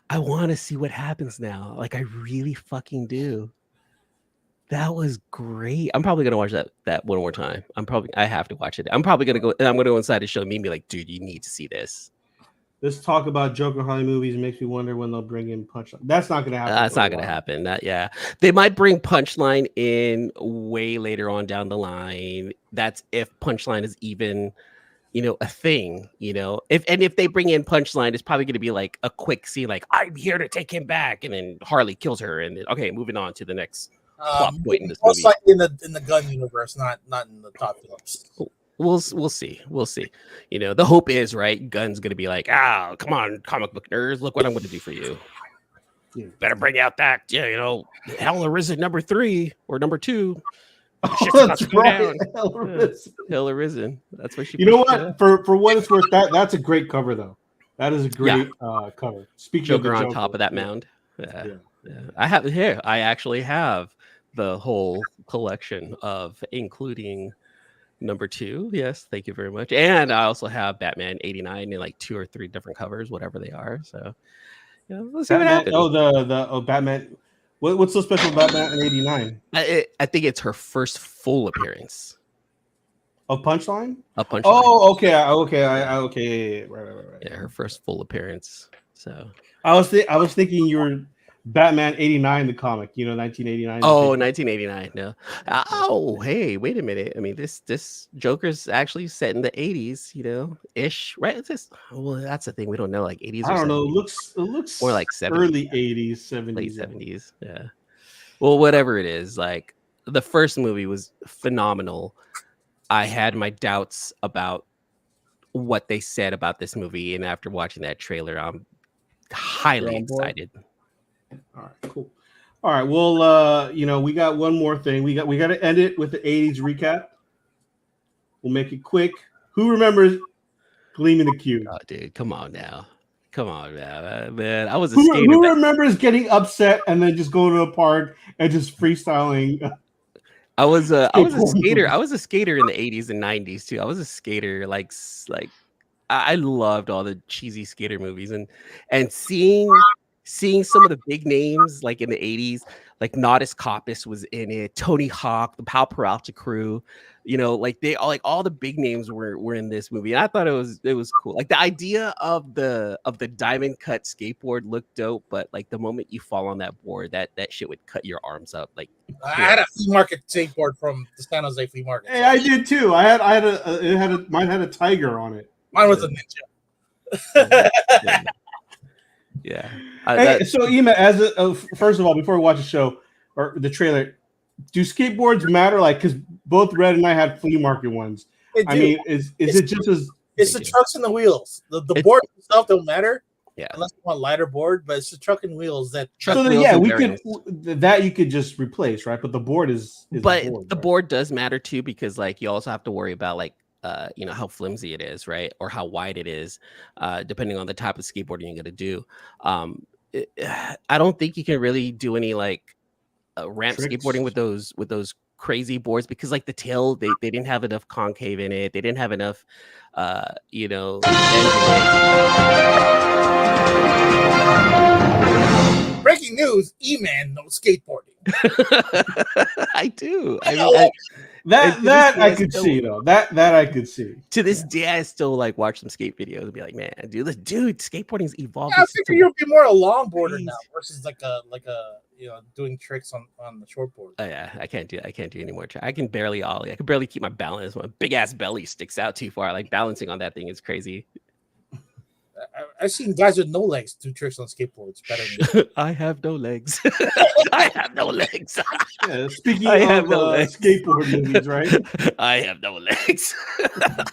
I want to see what happens now. Like I really fucking do. That was great. I'm probably gonna watch that one more time. I have to watch it. I'm probably gonna go and I'm gonna go inside the show and be like, dude, you need to see this. This talk about Joker Harley movies makes me wonder when they'll bring in Punchline. That's not going to happen. That's not going to happen. They might bring Punchline in way later on down the line. That's if Punchline is even, a thing. If they bring in Punchline, it's probably going to be like a quick scene, like I'm here to take him back, and then Harley kills her, and then okay, moving on to the next plot point in this movie. Most likely in the Gun universe, not in the top films. We'll see. The hope is, right, Gunn's gonna be like, come on, comic book nerds, look what I'm gonna do for you. Better bring out that, Hell Arisen number 3 or number 2. That's right. Hell Arisen. That's what she. You know what? For what it's worth, that's a great cover though. That is a great cover. Speaking Joker of on top of that mound. Yeah. I actually have the whole collection of, including number 2. Yes, thank you very much. And I also have Batman 89 in like 2 or 3 different covers, whatever they are. So let's see what happens. The Batman. What's so special about Batman 89? I think it's her first full appearance. Of Punchline? Oh, okay. Okay. Right. Yeah, her first full appearance. So I was thinking you were Batman 89, the comic, 1989. Oh, 1989. No. Oh, hey, wait a minute. I mean, this Joker's actually set in the 80s, ish, right? Well, that's the thing. We don't know, like 80s. I don't know. It looks more like 70s, early 80s, 70s, late 70s. Yeah. Well, whatever it is, like the first movie was phenomenal. I had my doubts about what they said about this movie, and after watching that trailer, I'm highly excited. All right, cool. All right, well, we got one more thing. We got to end it with the 80s recap. We'll make it quick. Who remembers Gleaming the Cube? Oh, dude, come on now, man. I was a skater. Who remembers getting upset and then just going to a park and just freestyling? I was a skater. I was a skater in the 80s and 90s too. I was a skater, like I loved all the cheesy skater movies and seeing some of the big names like in the 80s, like Naudus Copus was in it, Tony Hawk, the Pal Peralta crew, like they all the big names were in this movie. And I thought it was cool. Like the idea of the diamond cut skateboard looked dope, but like the moment you fall on that board, that shit would cut your arms up. Like I had a flea market skateboard from the San Jose flea market. Hey, I did too. Mine had a tiger on it. Mine was a ninja. Yeah. Hey, so Ema, first of all, before we watch the show or the trailer, do skateboards matter? Like, because both Red and I had flea market ones. I mean, is it just as? It's the trucks and the wheels. The board itself don't matter. Yeah, unless you want lighter board, but it's the truck and wheels that. You could just replace, right? But the board is the board does matter too, because like you also have to worry about like how flimsy it is, right, or how wide it is, depending on the type of skateboarding you're gonna do. I don't think you can really do any like ramp skateboarding with those crazy boards, because like the tail they didn't have enough concave in it, they didn't have enough Breaking news: E-Man knows skateboarding. I do. That I could see though. That I could see. To this day, I still like watch some skate videos and be like, man, dude, skateboarding's evolved. Yeah, I figure you'll be more a longboarder now versus like a doing tricks on the shortboard. Oh yeah, I can't do any more. I can barely ollie. I can barely keep my balance. My big ass belly sticks out too far. Like balancing on that thing is crazy. I've seen guys with no legs do tricks on skateboards better than me. I have no legs. I have no legs. Yeah, speaking of skateboard movies, right? I have no legs.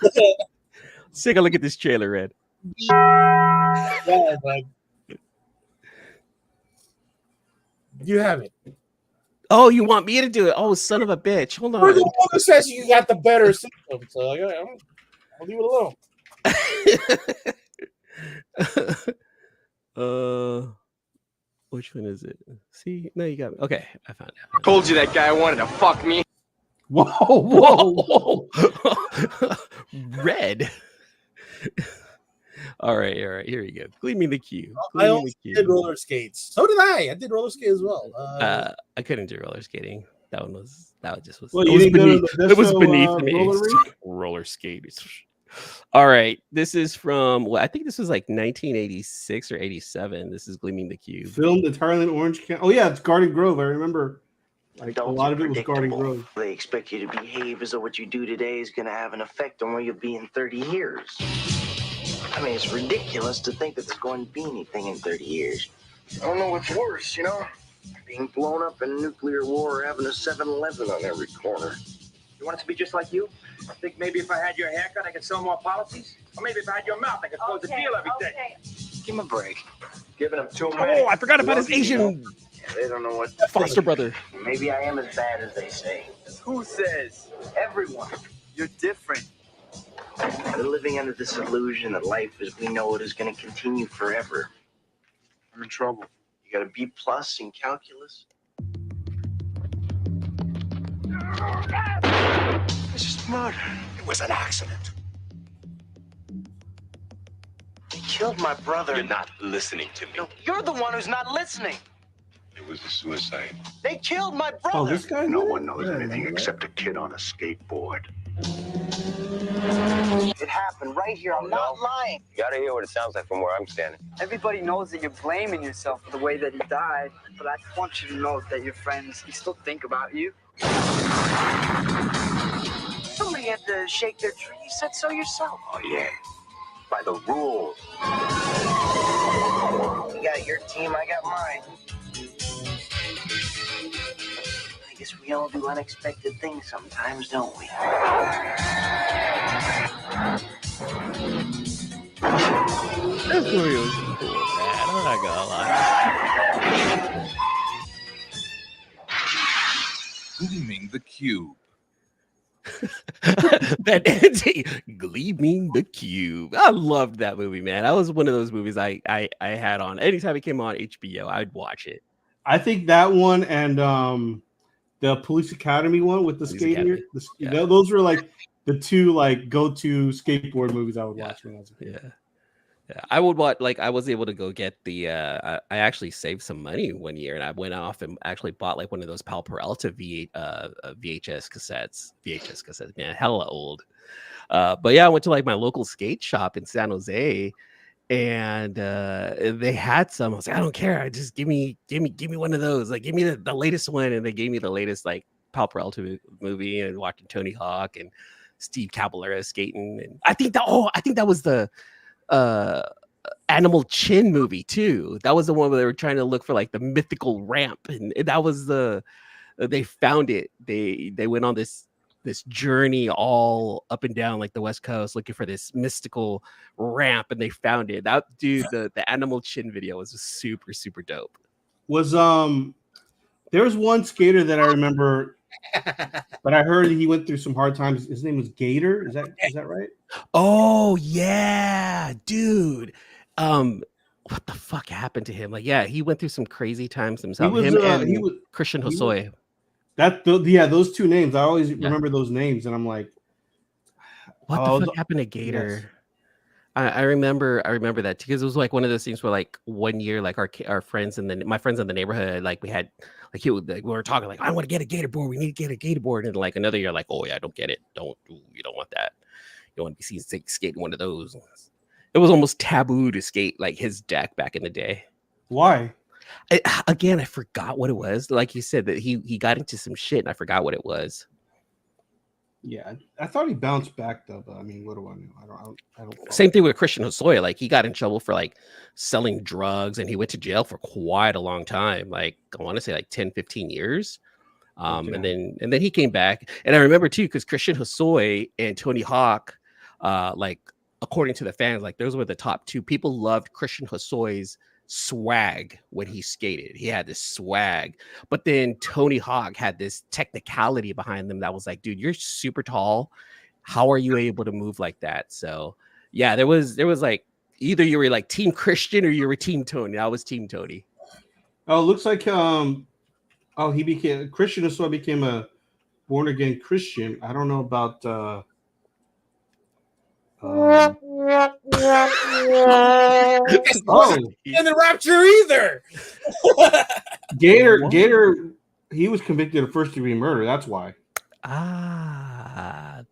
Let's take a look at this trailer, Red. Yeah, man. You have it. Oh, you want me to do it? Oh, son of a bitch. Hold on. We're the one that says you got the better system, so I'll leave it alone. Which one is it? See, no, you got me. Okay, I found it. I told you that guy wanted to fuck me. Whoa. Red. All right, here we go. Gleaming the Cube. I also did roller skates. So did I. I did roller skate as well. I couldn't do roller skating. That was well, it was beneath me. Roller skate. All right, this is from I think this was like 1986 or 87. This is Gleaming the Cube. Filmed entirely in Orange County. Oh yeah, it's Garden Grove. I remember. Like a lot of it was Garden Grove. They expect you to behave as though what you do today is going to have an effect on where you'll be in 30 years. I mean, it's ridiculous to think that there's going to be anything in 30 years. I don't know what's worse, being blown up in a nuclear war or having a 7-Eleven on every corner. You want it to be just like you? I think maybe if I had your haircut, I could sell more policies. Or maybe if I had your mouth, I could close the deal every day. Give him a break. Giving him too much. Oh, I forgot about his Asian they don't know what foster brother. Maybe I am as bad as they say. Who says? Everyone. You're different. They're living under this illusion that life as we know it is going to continue forever. I'm in trouble. You got a B+ in calculus? This is murder. It was an accident. They killed my brother. You're not listening to me. No, you're the one who's not listening. It was a suicide. They killed my brother. Oh, this guy? No one knows anything except a kid on a skateboard. It happened right here. I'm not lying. You gotta hear what it sounds like from where I'm standing. Everybody knows that you're blaming yourself for the way that he died, but I just want you to know that your friends still think about you. Somebody had to shake their tree. You said so yourself. Oh, yeah. By the rules. You got your team, I got mine. I guess we all do unexpected things sometimes, don't we? This movie was cool, man. I'm not gonna lie. Gleaming the Cube. That ending, Gleaming the Cube. I loved that movie, man. That was one of those movies I had on. Anytime it came on HBO, I'd watch it. I think that one and the Police Academy one with the skater. Those were like the two like go-to skateboard movies I would watch when I was a kid. Yeah, I would watch. Like, I was able to go get the. I actually saved some money one year, and I went off and actually bought like one of those Pal Peralta VHS cassettes. Man, hella old. But yeah, I went to like my local skate shop in San Jose, and they had some. I was like, I don't care. I just give me one of those. Like, give me the latest one, and they gave me the latest like Pal Peralta movie, and watching Tony Hawk and Steve Caballero skating. And I think that was the Animal Chin movie too. That was the one where they were trying to look for like the mythical ramp, and that was they found it. They went on this journey all up and down like the West Coast looking for this mystical ramp, and they found it. That dude, the Animal Chin video was super super dope. Was there was one skater that I remember, but I heard he went through some hard times. His name was Gator. Is that right? Oh yeah, dude. What the fuck happened to him? Like, yeah, he went through some crazy times himself. He was Christian Hosoi. Those two names. I always remember those names, and I'm like, what the fuck happened to Gator? Yes. I remember that because it was like one of those things where like one year, like our friends and my friends in the neighborhood, like we had like we were talking like, I want to get a Gator board. We need to get a Gator board. And like another year, like, oh yeah, don't get it. You don't want that. You don't want to be seen skating one of those. It was almost taboo to skate like his deck back in the day. Why? I forgot what it was. Like you said that he got into some shit and I forgot what it was. Yeah, I thought he bounced back though, but I mean, what do I know? I don't. Same thing with Christian Hosoi. Like he got in trouble for like selling drugs and he went to jail for quite a long time. Like I want to say like 10, 15 years. Okay. and then he came back. And I remember too, because Christian Hosoi and Tony Hawk, like according to the fans, like those were the top two. People loved Christian Hosoi's swag when he skated. He had this swag, but then Tony Hawk had this technicality behind them that was like, dude, you're super tall. How are you able to move like that? So yeah, there was like either you were like Team Christian or you were Team Tony. I was Team Tony. Oh, it looks like Christian Hosoi became a born again Christian. I don't know about and the Rapture either. Gator, he was convicted of first degree murder. That's why.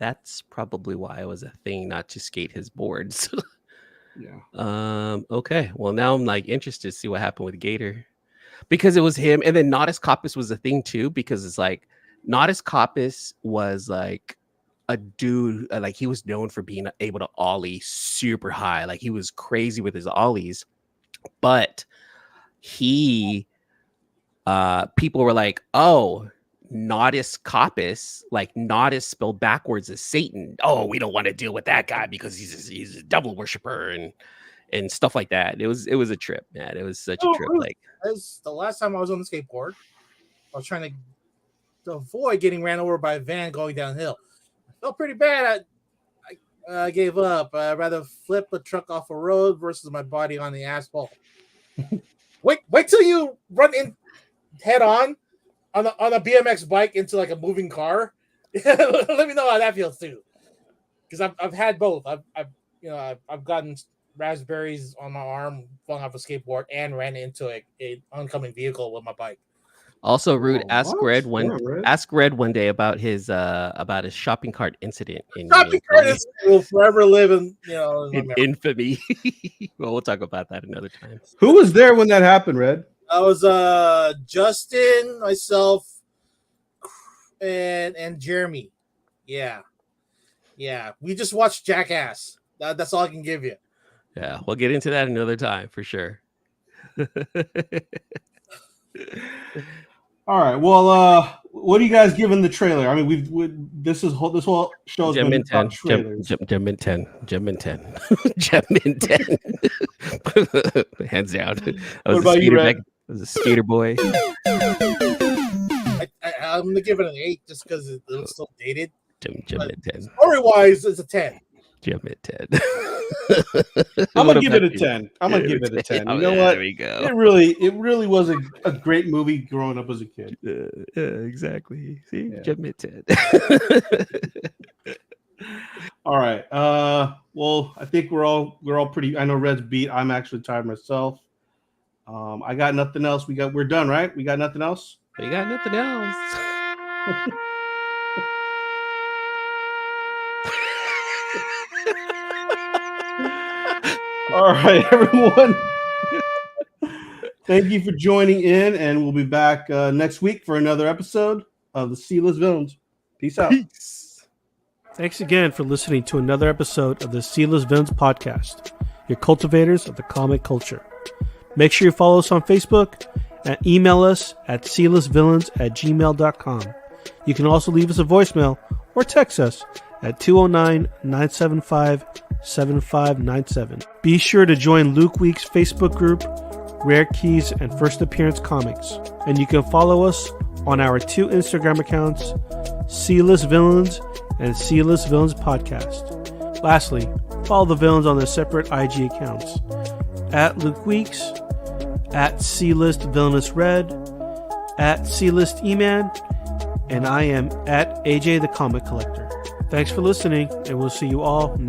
That's probably why it was a thing not to skate his boards. Yeah. Okay. Well, now I'm like interested to see what happened with Gator because it was him, and then Natas Kaupas was a thing too because it's like Natas Kaupas was like a dude, like he was known for being able to ollie super high. Like he was crazy with his ollies, but he people were like, oh, Natas Kaupas, like Natas spelled backwards is Satan. Oh, we don't want to deal with that guy because he's a devil worshiper and stuff like that. It was a trip, man. It was such a trip. Like as the last time I was on the skateboard, I was trying to avoid getting ran over by a van going downhill. Felt pretty bad. I gave up. I'd rather flip a truck off a road versus my body on the asphalt. wait till you run in head on a BMX bike into like a moving car. Let me know how that feels too, because I've had both. I've gotten raspberries on my arm, flung off a skateboard, and ran into a oncoming vehicle with my bike. Also, Rude, ask Red one day about his shopping cart incident. Shopping cart incident will forever live in infamy. Well, we'll talk about that another time. Who was there when that happened, Red? I was Justin, myself, and Jeremy. Yeah. We just watched Jackass. That's all I can give you. Yeah, we'll get into that another time for sure. All right. Well, what are you guys giving the trailer? I mean, this whole show's been about trailers. Gem in 10. Hands down. What about you, Red? I was a skater boy. I'm gonna give it an 8 just because it looks so dated. Gem in 10. Story-wise, it's a 10. Gem in 10. I'm gonna give it a 10. You know what? There we go. It really was a great movie growing up as a kid. Yeah, exactly. See, Gem in 10. All right. Well, I think we're all pretty. I know Red's beat. I'm actually tired myself. I got nothing else. We're done, right? We got nothing else. We got nothing else. All right, everyone. Thank you for joining in, and we'll be back next week for another episode of the Sealess Villains. Peace out. Thanks again for listening to another episode of the Sealess Villains podcast. your cultivators of the comic culture. Make sure you follow us on Facebook and email us at sealessvillains@gmail.com. You can also leave us a voicemail or text us at 209-975-7597. Be sure to join Luke Week's Facebook group, Rare Keys and First Appearance Comics. And you can follow us on our 2 Instagram accounts, Sealess Villains and Sealess Villains Podcast. Lastly, follow the villains on their separate IG accounts, at Luke Weeks, at C-List Villainous Red, at C-List E-Man, and I am at AJ the Comic Collector. Thanks for listening, and we'll see you all